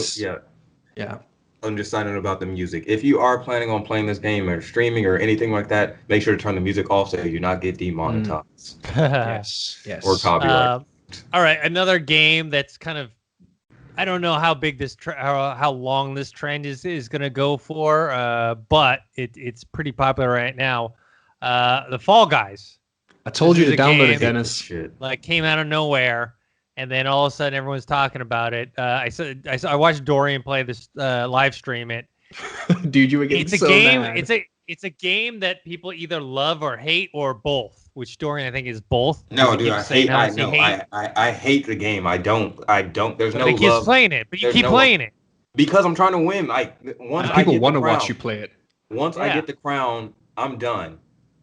yeah. I'm just signing about the music. If you are planning on playing this game or streaming or anything like that, make sure to turn the music off so you do not get demonetized. Yes. Or copyright. All right, another game that's kind of, I don't know how big this how long this trend is going to go for, but it's pretty popular right now. The Fall Guys. I told you to download it, Dennis. Like, came out of nowhere, and then all of a sudden everyone's talking about it. I watched Dorian play this live stream it. Dude, you were getting so mad. It's a game that people either love or hate, or both. Which Dorian, I think, is both. No, dude, I hate the game. I don't. There's no love. He keeps playing it, but you keep playing it because I'm trying to win. Like, once people want to watch you play it. Once I get the crown, I'm done.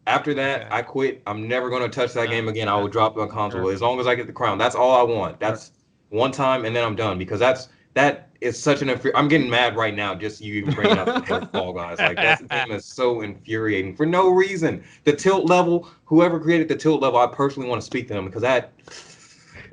After that, I quit. I'm never going to touch that game again. I will drop my console as long as I get the crown. That's all I want. That's one time, and then I'm done, because that is such an I'm getting mad right now just you even bringing up the Fall Guys. Like, that game is so infuriating for no reason. The tilt level, whoever created the tilt level, I personally want to speak to them, because that.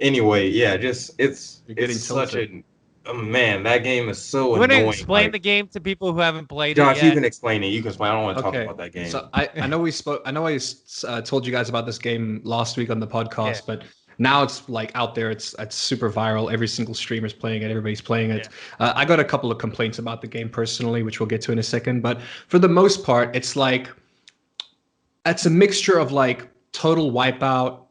Anyway, yeah, just it's such a. Oh, man, that game is so annoying. You want to explain the game to people who haven't played Josh, it yet? you can explain it. You can explain. I don't want to talk about that game. So I know I told you guys about this game last week on the podcast, but now it's like out there. It's super viral. Every single streamer's playing it. Everybody's playing it. Yeah. I got a couple of complaints about the game personally, which we'll get to in a second. But for the most part, it's a mixture of like Total Wipeout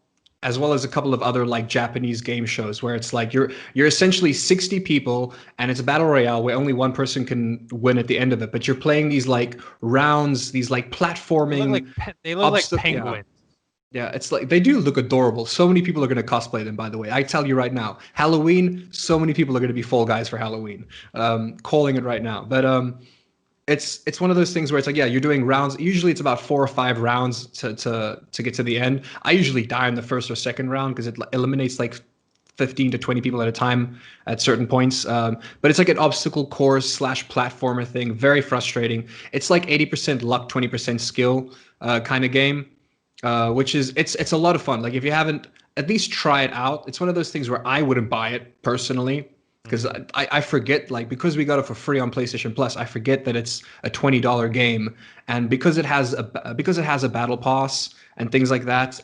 as well as a couple of other like Japanese game shows where it's like you're essentially 60 people and it's a battle royale where only one person can win at the end of it, but you're playing these like rounds, these like platforming. They look like penguins. Yeah, it's like they do look adorable. So many people are going to cosplay them, by the way. I tell you right now, Halloween, so many people are going to be Fall Guys for Halloween. Calling it right now. But it's one of those things where it's like, yeah, you're doing rounds. Usually it's about 4 or 5 rounds to get to the end. I usually die in the first or second round because it eliminates like 15 to 20 people at a time at certain points. But it's like an obstacle course / platformer thing. Very frustrating. It's like 80% luck, 20% skill kind of game. Which is it's a lot of fun. Like if you haven't, at least try it out. It's one of those things where I wouldn't buy it personally because I forget, like, because we got it for free on PlayStation Plus, I forget that it's a $20 game, and because it has a battle pass and things like that,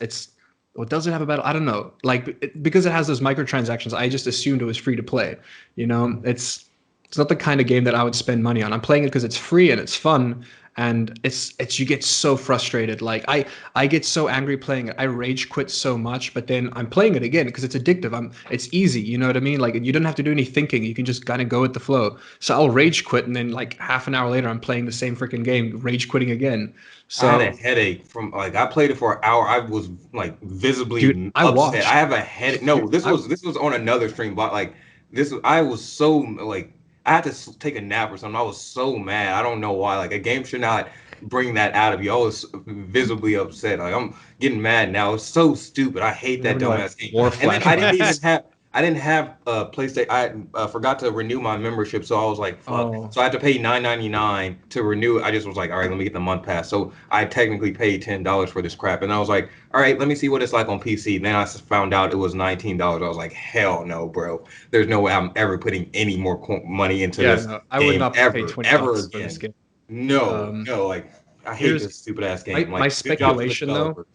does it have a battle? I don't know. Like because it has those microtransactions, I just assumed it was free to play. You know, it's not the kind of game that I would spend money on. I'm playing it because it's free and it's fun. And it's you get so frustrated. Like I get so angry playing it. I rage quit so much, but then I'm playing it again because it's addictive. It's easy, you know what I mean? Like you don't have to do any thinking. You can just kind of go with the flow. So I'll rage quit, and then like half an hour later, I'm playing the same freaking game, rage quitting again. So I had a headache from like I played it for an hour. I was like visibly upset. I watched. I have a headache. No, this was on another stream, but like I was so like. I had to take a nap or something. I was so mad. I don't know why. Like a game should not bring that out of you. I was visibly upset. Like I'm getting mad now. It's so stupid. I hate that dumbass game. And then I didn't have a PlayStation. I forgot to renew my membership, so I was like, fuck. Oh. So I had to pay $9.99 to renew it. I just was like, all right, let me get the month pass. So I technically paid $10 for this crap, and I was like, all right, let me see what it's like on PC. And then I found out it was $19. I was like, hell no, bro. There's no way I'm ever putting any more money into this. No, I would not pay $20 ever for this game. No, like I hate this stupid ass game. My speculation though.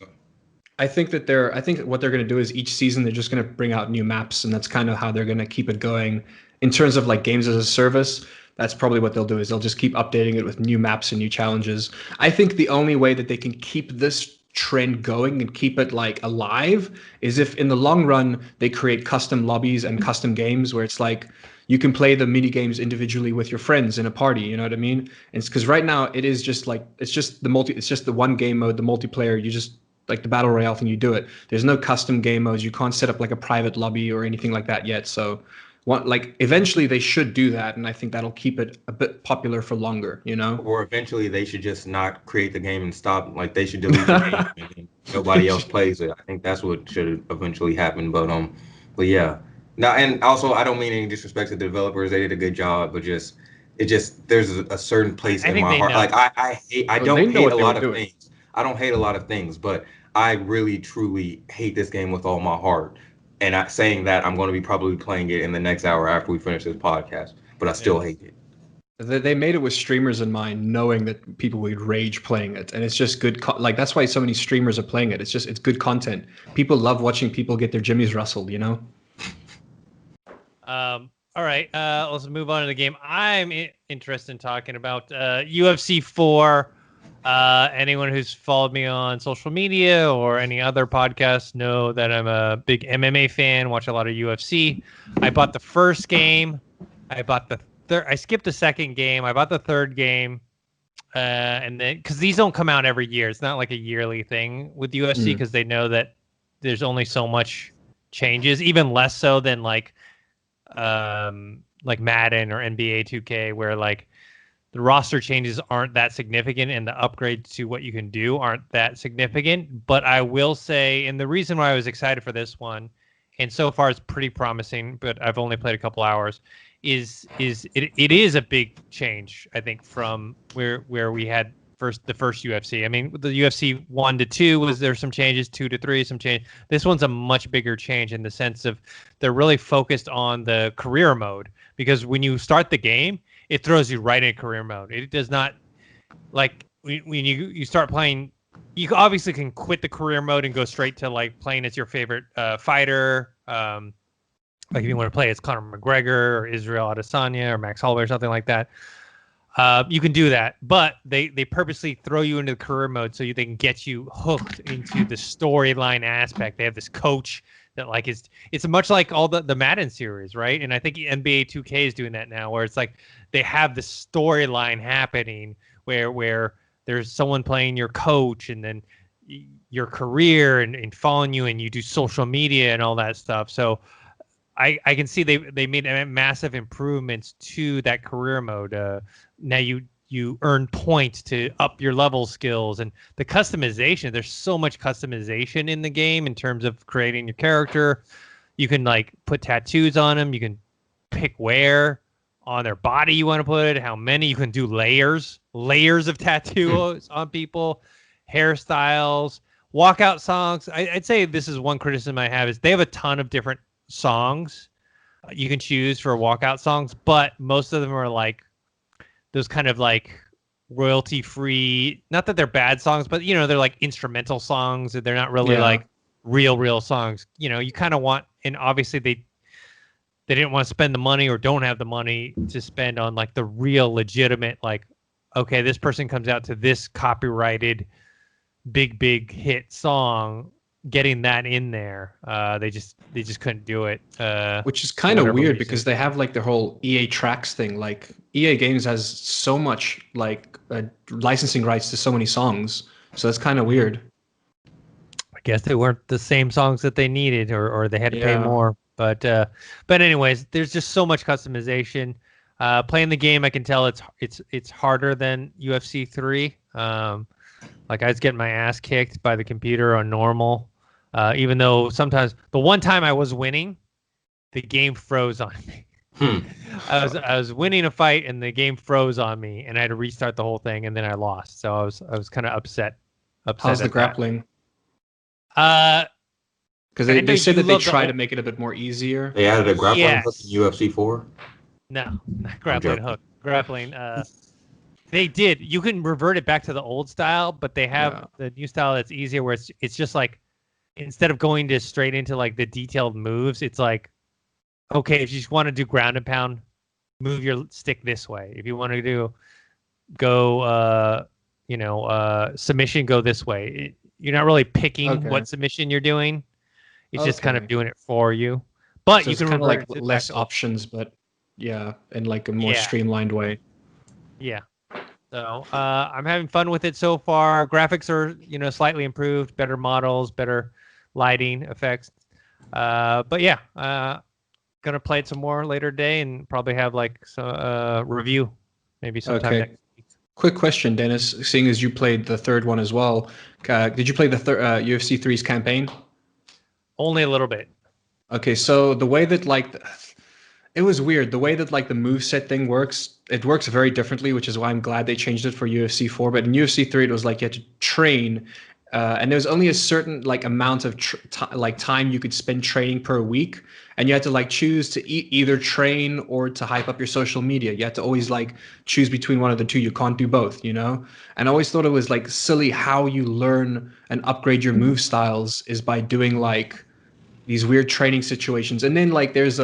I think what they're going to do is each season they're just going to bring out new maps, and that's kind of how they're going to keep it going. In terms of like games as a service, that's probably what they'll do is they'll just keep updating it with new maps and new challenges. I think the only way that they can keep this trend going and keep it like alive is if in the long run they create custom lobbies and custom games where it's like you can play the mini games individually with your friends in a party, you know what I mean? It's because right now it is just like it's just the one game mode, the multiplayer. You just like the battle royale thing, you do it. There's no custom game modes. You can't set up like a private lobby or anything like that yet. So, eventually they should do that, and I think that'll keep it a bit popular for longer. You know. Or eventually they should just not create the game and stop. Like they should delete the game and nobody else plays it. I think that's what should eventually happen. But yeah. Now, and also I don't mean any disrespect to the developers. They did a good job, but there's a certain place in my heart. Like I don't hate a lot of things. I don't hate a lot of things, but I really, truly hate this game with all my heart. And saying that, I'm going to be probably playing it in the next hour after we finish this podcast, but I still hate it. They made it with streamers in mind, knowing that people would rage playing it. And it's just good. That's why so many streamers are playing it. It's good content. People love watching people get their jimmies rustled, you know? All right. Let's move on to the game I'm interested in talking about. UFC 4. Anyone who's followed me on social media or any other podcasts know that I'm a big MMA fan, watch a lot of UFC. I bought the first game. I bought the third. I skipped the second game. I bought the third game. And then, because these don't come out every year. It's not like a yearly thing with UFC because they know that there's only so much changes, even less so than like Madden or NBA 2K, where like the roster changes aren't that significant and the upgrades to what you can do aren't that significant. But I will say, and the reason why I was excited for this one, and so far it's pretty promising, but I've only played a couple hours, is it is a big change, I think, from where we had the first UFC. I mean, the UFC 1 to 2 there's some changes, 2 to 3 some change. This one's a much bigger change in the sense of they're really focused on the career mode, because when you start the game, it throws you right in career mode. It does not, like when you start playing, you obviously can quit the career mode and go straight to like playing as your favorite fighter. Like if you want to play as Conor McGregor or Israel Adesanya or Max Holloway or something like that. You can do that, but they purposely throw you into the career mode so they can get you hooked into the storyline aspect. They have this coach that like it's much like all the Madden series, right? And I think NBA 2K is doing that now, where it's like they have the storyline happening where there's someone playing your coach, and then your career and following you, and you do social media and all that stuff. So I can see they made massive improvements to that career mode. Now you earn points to up your level skills, and the customization. There's so much customization in the game in terms of creating your character. You can like put tattoos on them. You can pick where on their body you want to put it, how many. You can do layers of tattoos on people, hairstyles, walkout songs. I'd say this is one criticism I have is they have a ton of different songs you can choose for walkout songs, but most of them are like those kind of like royalty free, not that they're bad songs, but they're like instrumental songs. They're not really like real songs. You kind of want, and obviously they didn't want to spend the money or don't have the money to spend on like the real legitimate, like, okay, this person comes out to this copyrighted big hit song, getting that in there. They just couldn't do it. Which is kind of weird because they have like the whole EA Tracks thing. Like EA Games has so much like licensing rights to so many songs, so that's kind of weird. I guess they weren't the same songs that they needed, or they had to pay more. But anyways, there's just so much customization. Playing the game, I can tell it's harder than UFC 3. Like I was getting my ass kicked by the computer on normal. Even though sometimes the one time I was winning, the game froze on me. I was winning a fight and the game froze on me, and I had to restart the whole thing, and then I lost. So I was kind of upset. How's the grappling? Because they said that they try to make it a bit more easier. They added a grappling hook in UFC 4. No, not grappling hook. Grappling. They did. You can revert it back to the old style, but they have the new style that's easier, where it's just like, instead of going to straight into like the detailed moves, it's like, okay, if you just want to do ground and pound, move your stick this way. If you want to go submission, go this way. You're not really picking what submission you're doing. It's just kind of doing it for you. But so you can kind of like less options, but in like a more streamlined way. Yeah. So I'm having fun with it so far. Graphics are slightly improved, better models, better lighting effects. But yeah, gonna play it some more later today and probably have like some review maybe sometime next week. Quick question, Dennis. Seeing as you played the third one as well, did you play the UFC 3's campaign? Only a little bit. Okay, so the way that it was weird. The way that like the moveset thing works, it works very differently, which is why I'm glad they changed it for UFC 4. But in UFC 3, it was like you had to train, and there was only a certain like amount of time you could spend training per week, and you had to like choose to either train or to hype up your social media. You had to always like choose between one of the two. You can't do both, And I always thought it was like silly how you learn and upgrade your move styles is by doing like these weird training situations, and then like there's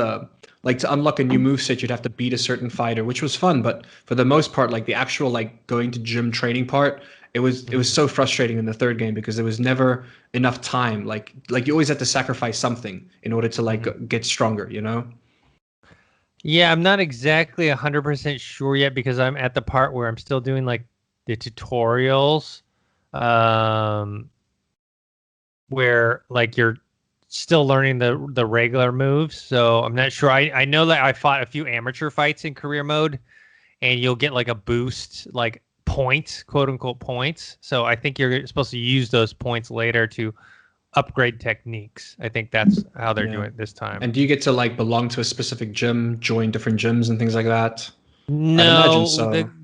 like to unlock a new moveset, you'd have to beat a certain fighter, which was fun. But for the most part, like the actual like going to gym training part, it was so frustrating in the third game because there was never enough time. Like you always had to sacrifice something in order to like get stronger, Yeah, I'm not exactly 100% sure yet because I'm at the part where I'm still doing like the tutorials, where like you're still learning the regular moves, so I'm not sure. I know that I fought a few amateur fights in career mode, and you'll get like a boost, like points, quote unquote points. So I think you're supposed to use those points later to upgrade techniques. I think that's how they're doing it this time. And do you get to like belong to a specific gym, join different gyms and things like that? No,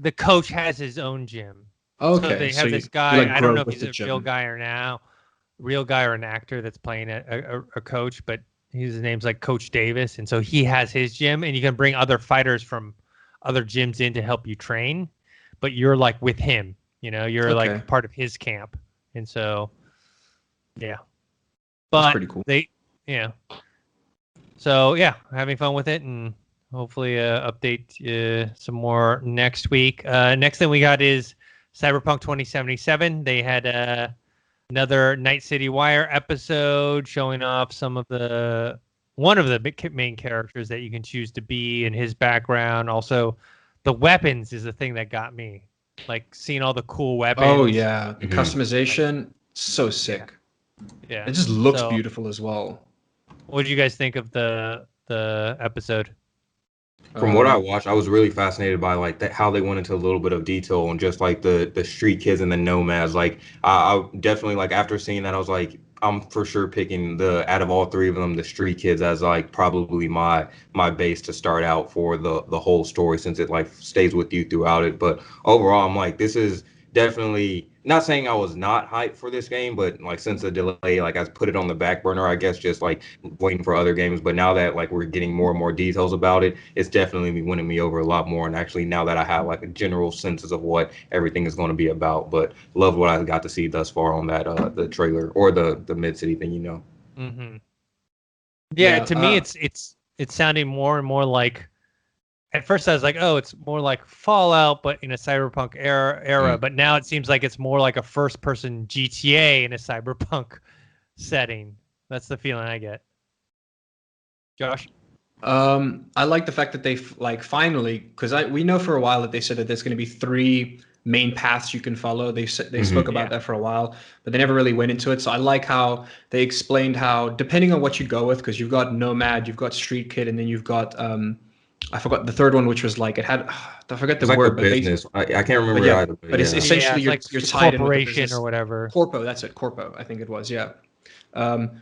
the coach has his own gym. Okay, so they have this guy. like I don't know if he's a real guy or an actor that's playing a coach, but his name's like Coach Davis, and so he has his gym, and you can bring other fighters from other gyms in to help you train, but you're like with him, you're like part of his camp, and so but that's pretty cool. So having fun with it, and Hopefully, update some more next week. Next thing we got is Cyberpunk 2077. They had another Night City Wire episode showing off one of the main characters that you can choose to be and his background. Also, the weapons is the thing that got me. Like seeing all the cool weapons. Oh yeah, the customization, so sick. Yeah, it just looks beautiful as well. What did you guys think of the episode? From what I watched, I was really fascinated by like how they went into a little bit of detail on just like the street kids and the nomads. Like I definitely, like, after seeing that, I was like, I'm for sure picking out of all three of them, the street kids as like probably my base to start out for the whole story, since it like stays with you throughout it. But overall, I'm like, this is definitely, not saying I was not hyped for this game, but like since the delay, like I put it on the back burner, I guess, just like waiting for other games. But now that like we're getting more and more details about it, it's definitely winning me over a lot more. And actually, now that I have like a general sense of what everything is going to be about, but love what I got to see thus far on that the trailer or the Mid City thing, Mm-hmm. Yeah, to me, it's sounding more and more like. At first, I was like, "Oh, it's more like Fallout, but in a cyberpunk era." But now it seems like it's more like a first-person GTA in a cyberpunk setting. That's the feeling I get. Josh? I like the fact that they finally, because we know for a while that they said that there's going to be 3 main paths you can follow. They spoke about that for a while, but they never really went into it. So I like how they explained how, depending on what you go with, because you've got Nomad, you've got Street Kid, and then you've got I forgot the third one, which was like, it had, I forget the like word, but business. I can't remember either. But it's essentially it's you're tied in with the corporation or whatever. Corpo, that's it. Corpo, I think it was. Yeah.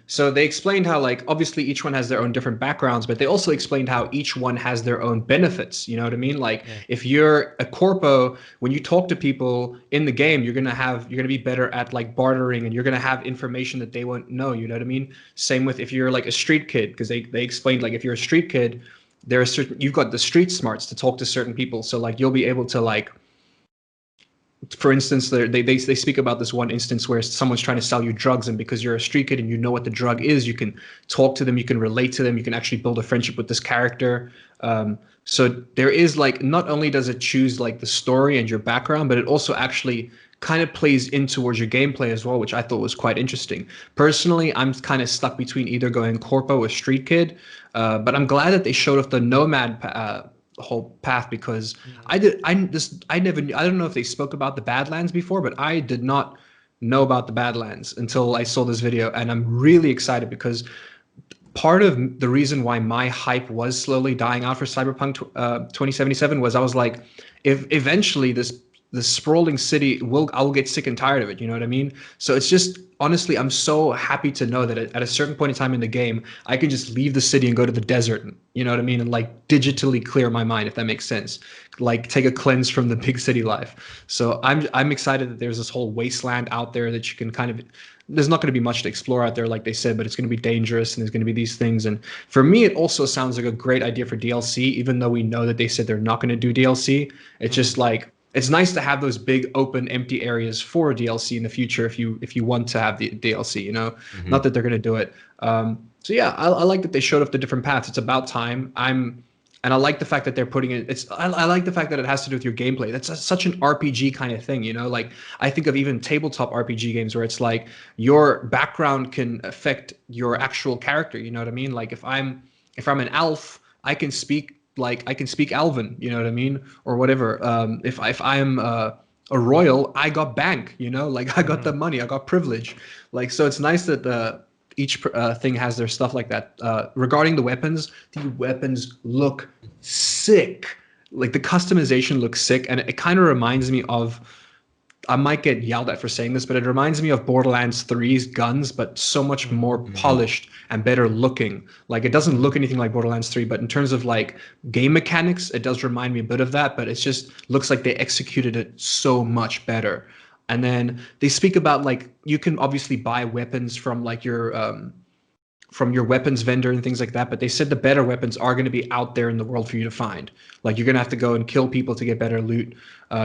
So they explained how, like, obviously each one has their own different backgrounds, but they also explained how each one has their own benefits. You know what I mean? Like, if you're a corpo, when you talk to people in the game, you're gonna be better at like bartering, and you're gonna have information that they won't know. You know what I mean? Same with if you're like a street kid, because they explained, like, if you're a street kid, you've got the street smarts to talk to certain people. So like you'll be able to, like, for instance, they speak about this one instance where someone's trying to sell you drugs, and because you're a street kid and you know what the drug is, you can talk to them, you can relate to them, you can actually build a friendship with this character. So there is, like, not only does it choose like the story and your background, but it also actually kind of plays in towards your gameplay as well, which I thought was quite interesting. Personally, I'm kind of stuck between either going corpo or street kid, but I'm glad that they showed off the nomad whole path, because I don't know if they spoke about the Badlands before, but I did not know about the Badlands until I saw this video, and I'm really excited because part of the reason why my hype was slowly dying out for Cyberpunk 2077 was I was like, if eventually this sprawling city I will get sick and tired of it, you know what I mean? So it's just, honestly, I'm so happy to know that at a certain point in time in the game, I can just leave the city and go to the desert, you know what I mean, and like digitally clear my mind, if that makes sense, like take a cleanse from the big city life. So I'm excited that there's this whole wasteland out there that you can kind of, there's not going to be much to explore out there, like they said, but it's going to be dangerous, and there's going to be these things. And for me, it also sounds like a great idea for DLC, even though we know that they said they're not going to do DLC. It's just like, it's nice to have those big open empty areas for DLC in the future if you want to have the DLC, you know. Not that they're going to do it. So yeah, I like that they showed off the different paths. It's about time. And I like the fact that they're putting it. I like the fact that it has to do with your gameplay. That's such an RPG kind of thing, you know. Like, I think of even tabletop RPG games where it's like your background can affect your actual character. You know what I mean? Like, if I'm an elf, I can speak Elven, you know what I mean, or whatever. If I'm a royal, I got bank, you know, like I got the money, I got privilege. Like, so it's nice that each thing has their stuff like that. Regarding the weapons look sick. Like, the customization looks sick, and it kind of reminds me of, I might get yelled at for saying this, but it reminds me of Borderlands 3's guns, but so much more polished and better looking. Like, it doesn't look anything like Borderlands 3, but in terms of like game mechanics, it does remind me a bit of that, but it just looks like they executed it so much better. And then they speak about, like, you can obviously buy weapons from like your weapons vendor and things like that, but they said the better weapons are going to be out there in the world for you to find. Like, you're going to have to go and kill people to get better loot.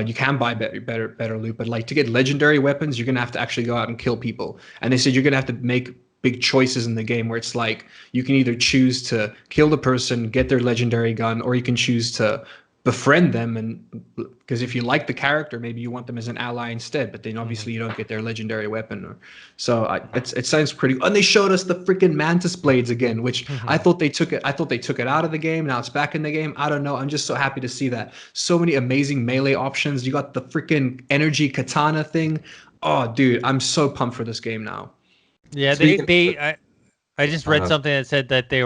You can buy better loot, but like to get legendary weapons, you're going to have to actually go out and kill people. And they said you're going to have to make big choices in the game where it's like you can either choose to kill the person, get their legendary gun, or you can choose to befriend them, and because if you like the character, maybe you want them as an ally instead, but then obviously you don't get their legendary weapon. It sounds pretty. And they showed us the freaking mantis blades again, which I thought they took it out of the game. Now it's back in the game. I don't know. I'm just so happy to see that. So many amazing melee options. You got the freaking energy katana thing. Oh, dude, I'm so pumped for this game now. Yeah, I just read something that said that they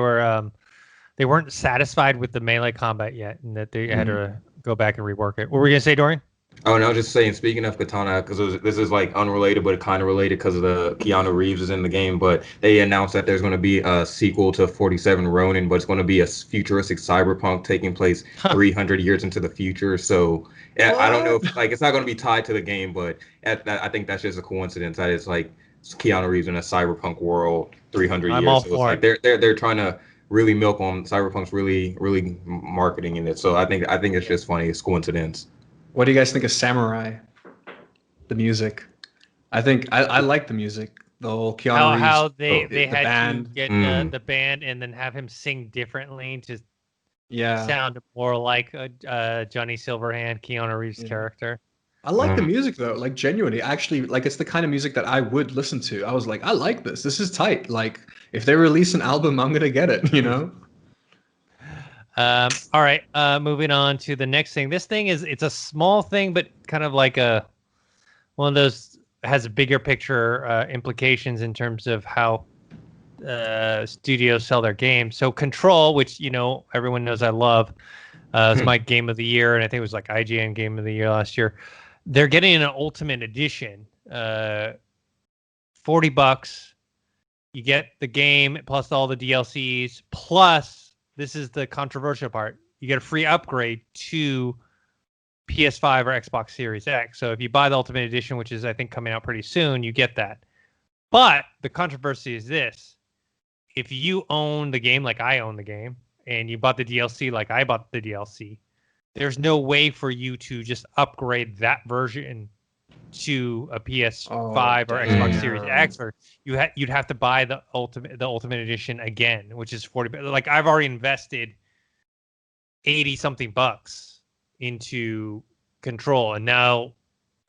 weren't satisfied with the melee combat yet, and that they had to go back and rework it. What were you gonna say, Dorian? Oh, no, just saying, speaking of katana, because this is like unrelated, but kind of related because of the Keanu Reeves is in the game, but they announced that there's going to be a sequel to 47 Ronin, but it's going to be a futuristic cyberpunk taking place 300 years into the future. So I don't know if, like, it's not going to be tied to the game, but I think that's just a coincidence that it's like Keanu Reeves in a cyberpunk world 300 I'm years. all So for it's like they're trying to really milk on Cyberpunk's really marketing in it. So I think it's just funny. It's coincidence. What do you guys think of Samurai? The music. I think I like the music. The whole Keanu Reeves. How they the had band. to get the band and then have him sing differently to sound more like Johnny Silverhand, Keanu Reeves' character. I like the music though, like genuinely. Actually, like it's the kind of music that I would listen to. I was like, I like this. This is tight. Like if they release an album, I'm gonna get it. You know. All right. Moving on to the next thing. This thing it's a small thing, but kind of like one of those has a bigger picture implications in terms of how studios sell their games. So Control, which everyone knows I love, is my game of the year, and I think it was like IGN game of the year last year. They're getting an Ultimate Edition, $40. You get the game plus all the DLCs plus. This is the controversial part. You get a free upgrade to PS5 or Xbox Series X. So if you buy the Ultimate Edition, which is, I think, coming out pretty soon, you get that. But the controversy is this. If you own the game like I own the game, and you bought the DLC like I bought the DLC, there's no way for you to just upgrade that version to a PS5 or Xbox Series X, or you'd have to buy the Ultimate Edition again, which is $40. Like I've already invested $80-something into Control, and now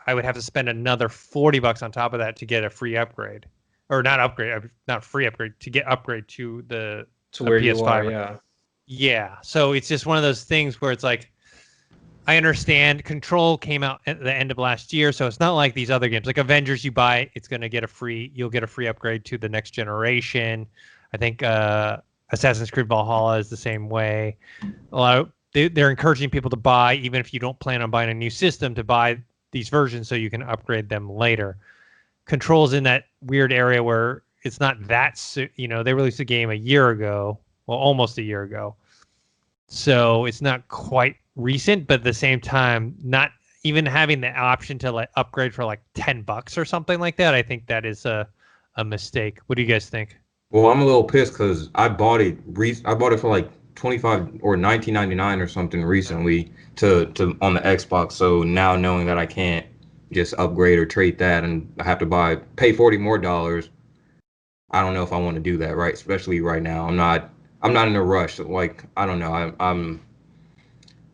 I would have to spend another $40 on top of that to get a free upgrade, or not free upgrade, to get upgrade to the where PS5. you are, yeah. So it's just one of those things where it's like, I understand Control came out at the end of last year, so it's not like these other games. Like Avengers, you buy, you'll get a free upgrade to the next generation. I think Assassin's Creed Valhalla is the same way. They're encouraging people to buy, even if you don't plan on buying a new system, to buy these versions so you can upgrade them later. Control's in that weird area where it's not that, they released the game a year ago, well, almost a year ago. So it's not quite recent, but at the same time, not even having the option to like upgrade for like $10 or something like that. I think that is a mistake. What do you guys think? Well, I'm a little pissed because I bought it for like 25 or 19.99 or something recently to on the Xbox. So now knowing that I can't just upgrade or trade that and I have to pay $40 more, I don't know if I want to do that, right? Especially right now. I'm not in a rush. Like, I don't know.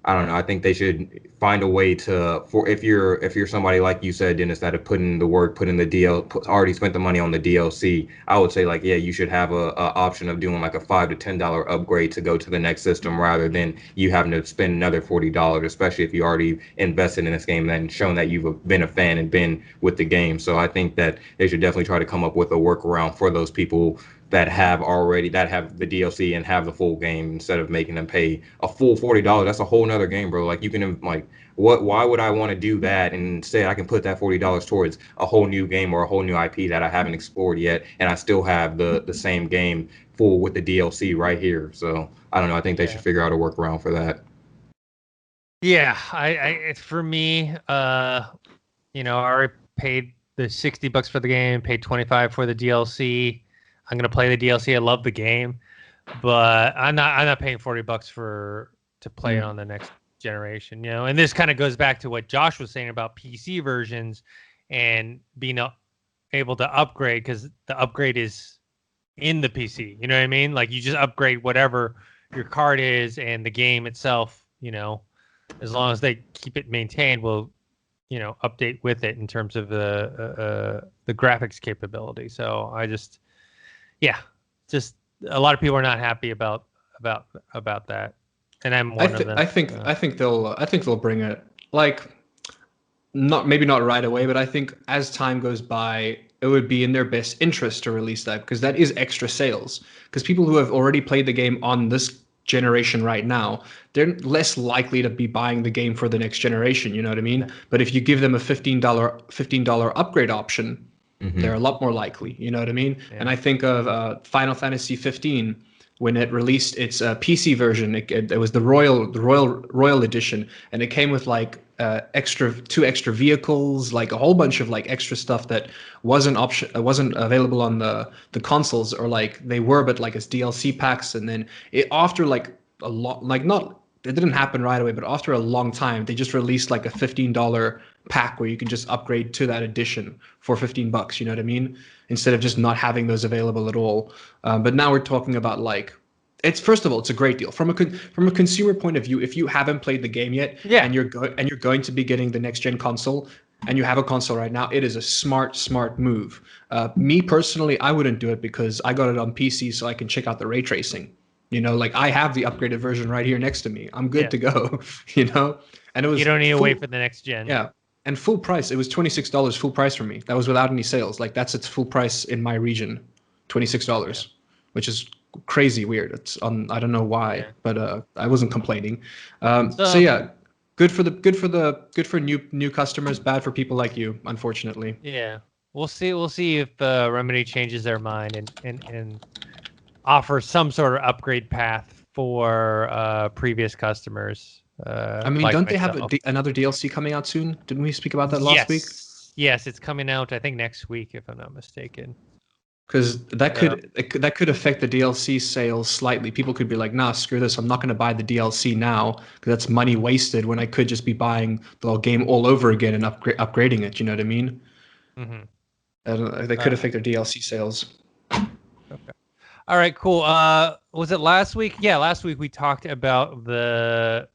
I don't know. I think they should find a way if you're somebody like you said, Dennis, that have put in the work, already spent the money on the DLC. I would say like, yeah, you should have a option of doing like a $5 to $10 upgrade to go to the next system rather than you having to spend another $40, especially if you already invested in this game and shown that you've been a fan and been with the game. So I think that they should definitely try to come up with a workaround for those people that have the DLC and have the full game instead of making them pay a full $40. That's a whole nother game, bro. Like you can why would I want to do that? And instead I can put that $40 towards a whole new game or a whole new IP that I haven't explored yet. And I still have the same game full with the DLC right here. So I don't know. I think they should figure out a workaround for that. Yeah. For me, I already paid the $60 for the game, paid $25 for the DLC. I'm gonna play the DLC. I love the game, but I'm not paying $40 to play it on the next generation. And this kind of goes back to what Josh was saying about PC versions and being able to upgrade, because the upgrade is in the PC. You know what I mean? Like you just upgrade whatever your card is, and the game itself, as long as they keep it maintained, will update with it in terms of the graphics capability. So just a lot of people are not happy about that, and I'm one of them. I think they'll bring it, like, not right away, but I think as time goes by, it would be in their best interest to release that, because that is extra sales. Because people who have already played the game on this generation right now, they're less likely to be buying the game for the next generation. You know what I mean? Yeah. But if you give them a $15 upgrade option, they're a lot more likely. You know what I mean? Yeah. And I think of Final Fantasy 15. When it released its PC version, it was the Royal Edition, and it came with like two extra vehicles, like a whole bunch of like extra stuff that wasn't available on the consoles, or like they were, but like as DLC packs. And then after like a lot, like not, it didn't happen right away, but after a long time, they just released like a $15 pack where you can just upgrade to that edition for $15. You know what I mean? Instead of just not having those available at all. But now we're talking about like, first of all, it's a great deal from a consumer point of view. If you haven't played the game yet, and you're going to be getting the next gen console, and you have a console right now, it is a smart move. Me personally, I wouldn't do it because I got it on PC so I can check out the ray tracing. Like I have the upgraded version right here next to me. I'm good to go. And it was, you don't need to wait for the next gen. Yeah. And full price, it was $26 full price for me. That was without any sales. Like that's its full price in my region, $26, which is crazy weird. It's I don't know why, but I wasn't complaining. So yeah, good for new customers, bad for people like you, unfortunately. Yeah, we'll see if Remedy changes their mind and offer some sort of upgrade path for previous customers. I mean, don't they have another DLC coming out soon? Didn't we speak about that last week? Yes, it's coming out, I think, next week, if I'm not mistaken. Because that could affect the DLC sales slightly. People could be like, nah, screw this. I'm not going to buy the DLC now because that's money wasted when I could just be buying the game all over again and upgrading it. You know what I mean? Mm-hmm. They could affect their DLC sales. Okay. All right, cool. Was it last week? Yeah, last week we talked about the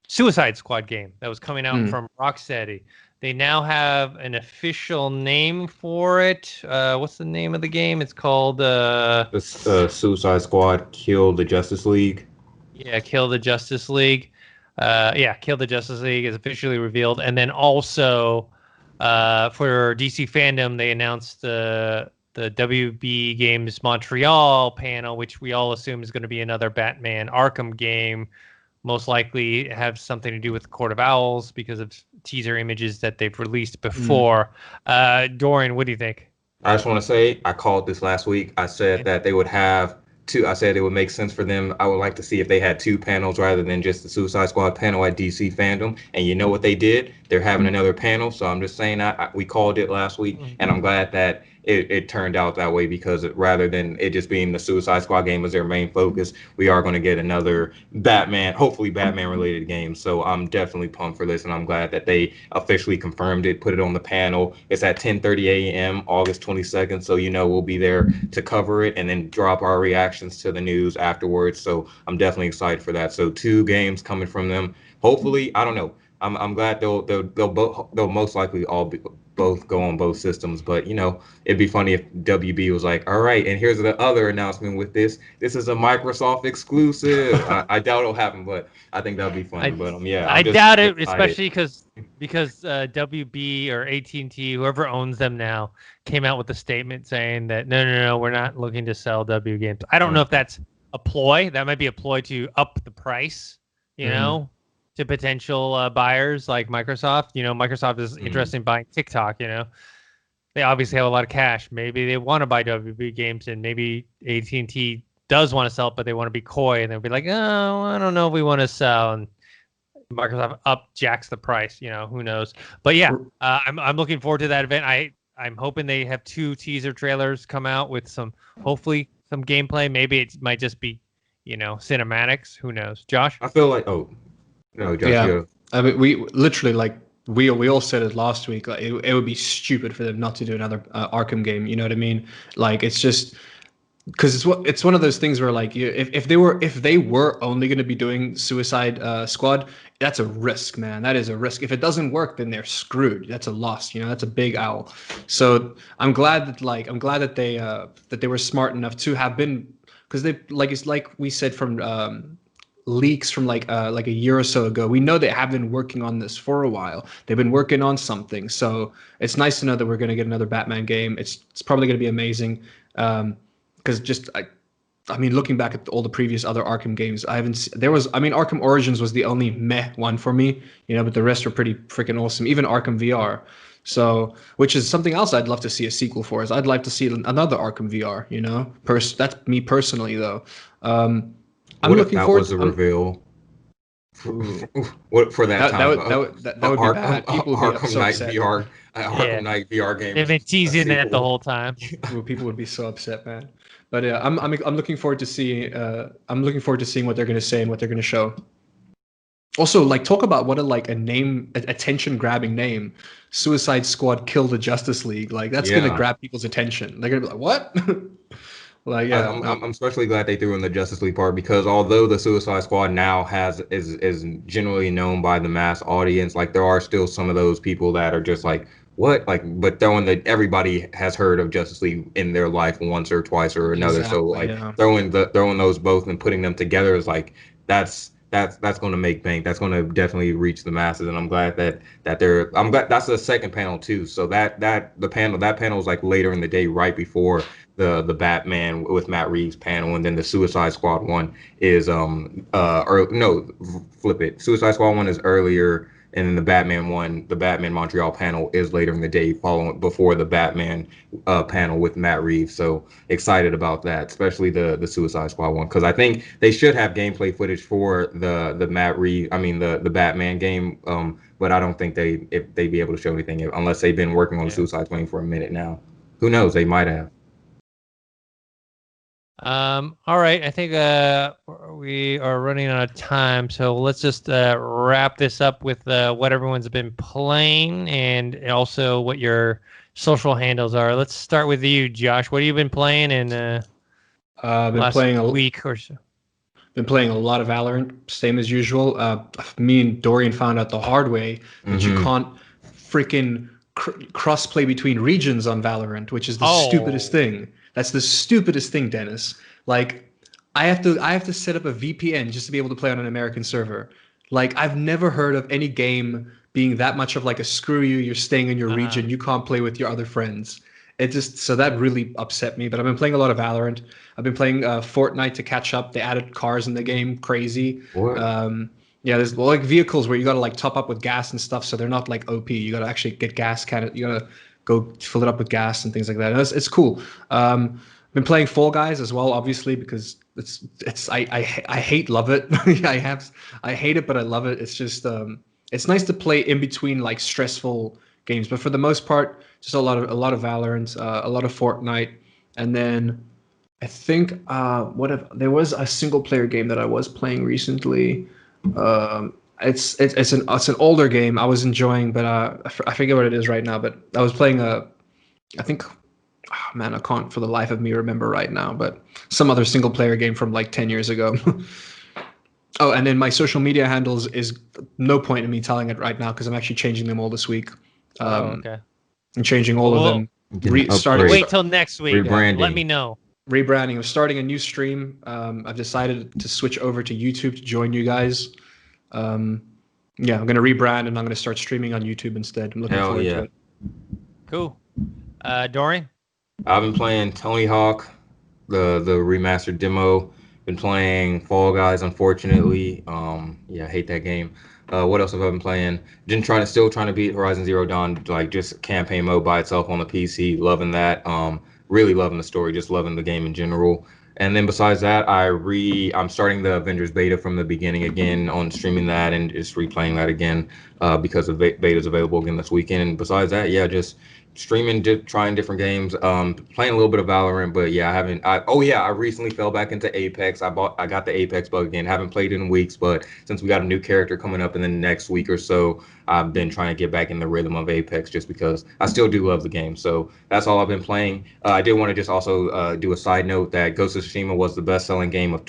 Suicide Squad game that was coming out from Rocksteady. They now have an official name for it. What's the name of the game? It's called Suicide Squad Kill the Justice League. Yeah, Kill the Justice League. Kill the Justice League is officially revealed. And then also for DC Fandom, they announced the WB Games Montreal panel, which we all assume is going to be another Batman Arkham game. Most likely have something to do with Court of Owls because of teaser images that they've released before. Dorian, what do you think? I just want to say, I called this last week. I said that they would have two. I said it would make sense for them. I would like to see if they had two panels rather than just the Suicide Squad panel at DC Fandom. And you know what they did? They're having another panel. So I'm just saying we called it last week, and I'm glad that it turned out that way, because rather than it just being the Suicide Squad game as their main focus, we are going to get another hopefully Batman related game. So I'm definitely pumped for this, and I'm glad that they officially confirmed it, put it on the panel. It's at 10:30 a.m. August 22nd. So, we'll be there to cover it and then drop our reactions to the news afterwards. So I'm definitely excited for that. So 2 games coming from them. Hopefully, I don't know. I'm glad they'll most likely both go on both systems, but it'd be funny if WB was like, all right, and here's the other announcement with this is a Microsoft exclusive. I doubt it'll happen, but I think that'd be funny. I doubt it, especially because WB or AT&T, whoever owns them now, came out with a statement saying that no, we're not looking to sell W games. I don't know if that's a ploy. That might be a ploy to up the price, to potential buyers like Microsoft. Microsoft is interested in buying TikTok. They obviously have a lot of cash. Maybe they want to buy WB Games, and maybe AT&T does want to sell it, but they want to be coy, and they'll be like, oh, I don't know if we want to sell. And Microsoft jacks the price. Who knows? But yeah, I'm looking forward to that event. I'm hoping they have 2 teaser trailers come out with hopefully some gameplay. Maybe it might just be, cinematics. Who knows? Josh? I feel like, no, Josh, yeah. I mean, we literally, like, we all said it last week. Like it would be stupid for them not to do another Arkham game. You know what I mean? Like it's just because it's one of those things where like if they were only going to be doing Suicide Squad, that's a risk, man. That is a risk. If it doesn't work, then they're screwed. That's a loss. You know, that's a big owl. So I'm glad that they were smart enough to have been, because they it's like we said from leaks from like a year or so ago. We know they have been working on this for a while. They've been working on something. So it's nice to know that we're going to get another Batman game. It's probably going to be amazing. Because I mean, looking back at all the previous other Arkham games, Arkham Origins was the only meh one for me, you know, but the rest were pretty freaking awesome. Even Arkham VR. So, which is something else I'd love to see a sequel for. Is I'd like to see another Arkham VR. You know, that's me personally though. I'm looking forward to the reveal. What for that time? That would be bad. People would be Arkham so Knight upset. VR. Arkham Knight VR game. They've been teasing that the whole time. People would be so upset, man. But yeah, I'm looking forward to seeing what they're going to say and what they're going to show. Also, like, talk about what a name, attention grabbing name. Suicide Squad Kill the Justice League. Like that's going to grab people's attention. They're going to be like, what? Like, yeah, I'm especially glad they threw in the Justice League part, because although the Suicide Squad now is generally known by the mass audience, like there are still some of those people that are just like, what? Like, but everybody has heard of Justice League in their life once or twice or another. Exactly, so like throwing those both and putting them together is like that's going to make bank. That's going to definitely reach the masses, and I'm glad that I'm glad that's the second panel too. So that panel is like later in the day, right before the Batman with Matt Reeves panel, and then the Suicide Squad one is flip it. Suicide Squad one is earlier, and then the Batman Montreal panel is later in the day, before the Batman panel with Matt Reeves. So excited about that, especially the Suicide Squad one, because I think they should have gameplay footage for the Matt Reeves, the Batman game. But I don't think they'd be able to show anything unless they've been working on the Suicide Squad for a minute now. Who knows? They might have. All right, I think we are running out of time, so let's just wrap this up with what everyone's been playing and also what your social handles are. Let's start with you, Josh. What have you been playing in been playing a week or so? Been playing a lot of Valorant, same as usual. Me and Dorian found out the hard way that you can't freaking cross-play between regions on Valorant, which is the stupidest thing. That's the stupidest thing, Dennis. Like, I have to set up a VPN just to be able to play on an American server. Like, I've never heard of any game being that much of like a screw you. You're staying in your region. You can't play with your other friends. So that really upset me. But I've been playing a lot of Valorant. I've been playing Fortnite to catch up. They added cars in the game, crazy. There's like vehicles where you gotta like top up with gas and stuff. So they're not like OP. You gotta actually get gas. You gotta go fill it up with gas and things like that. And it's cool. Been playing Fall Guys as well, obviously, because I love it. I hate it, but I love it. It's just it's nice to play in between like stressful games. But for the most part, just a lot of Valorant, a lot of Fortnite, and then I think there was a single player game that I was playing recently. It's an older game I was enjoying, but I forget what it is right now. But I was playing I think, I can't for the life of me remember right now. But some other single player game from like 10 years ago. Oh, and then my social media handles is no point in me telling it right now because I'm actually changing them all this week. Okay. I'm changing all of them. Wait till next week. Rebranding. Let me know. Rebranding. I'm starting a new stream. I've decided to switch over to YouTube to join you guys. I'm going to rebrand and I'm going to start streaming on YouTube instead. I'm looking forward to it. Cool. Dorian? I've been playing Tony Hawk, the remastered demo. Been playing Fall Guys, unfortunately. I hate that game. What else have I been playing? Still trying to beat Horizon Zero Dawn, like just campaign mode by itself on the PC. Loving that. Really loving the story, just loving the game in general. And then besides that, I'm starting the Avengers beta from the beginning again on streaming that and just replaying that again because the beta is available again this weekend. And besides that, just streaming, trying different games, playing a little bit of Valorant, but yeah, I recently fell back into Apex. I got the Apex bug again. Haven't played in weeks, but since we got a new character coming up in the next week or so, I've been trying to get back in the rhythm of Apex just because I still do love the game. So that's all I've been playing. I did want to just also do a side note that Ghost of Tsushima was the best-selling game of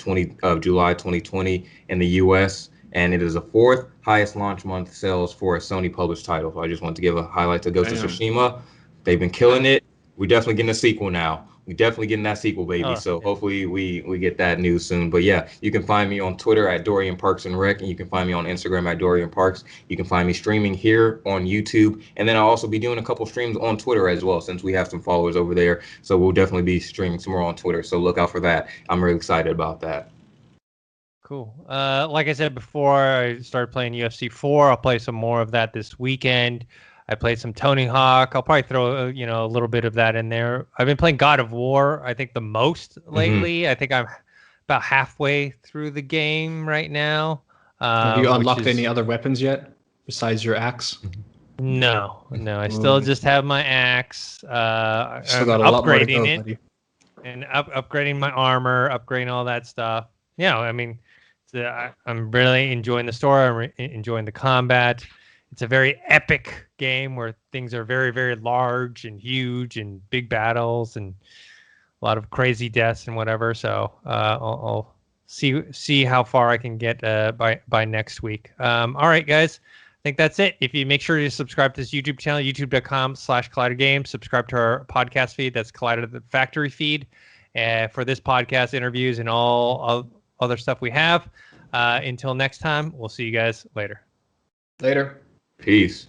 July 2020 in the U.S., and it is the fourth highest launch month sales for a Sony published title. So I just want to give a highlight to Ghost of Tsushima. They've been killing it. We're definitely getting a sequel now. We're definitely getting that sequel, baby. So hopefully we get that news soon. But yeah, you can find me on Twitter at Dorian Parks and Rec, and you can find me on Instagram at Dorian Parks. You can find me streaming here on YouTube, and then I'll also be doing a couple streams on Twitter as well, since we have some followers over there. So we'll definitely be streaming some more on Twitter. So look out for that. I'm really excited about that. Cool. Like I said before, I started playing UFC 4. I'll play some more of that this weekend. I played some Tony Hawk. I'll probably throw a little bit of that in there. I've been playing God of War, I think the most lately. I think I'm about halfway through the game right now. Have you unlocked any other weapons yet besides your axe? No. I still just have my axe. Still I'm got a lot more to go, upgrading it buddy. and upgrading my armor, upgrading all that stuff. Yeah, I mean, I'm really enjoying the story. I'm enjoying the combat. It's a very epic game where things are very, very large and huge and big battles and a lot of crazy deaths and whatever. So I'll see how far I can get by next week. All right, guys. I think that's it. If you make sure to subscribe to this YouTube channel, youtube.com/ColliderGames. Subscribe to our podcast feed. That's Collider the Factory feed. For this podcast, interviews, and all other stuff we have. Until next time, we'll see you guys later. Later. Peace.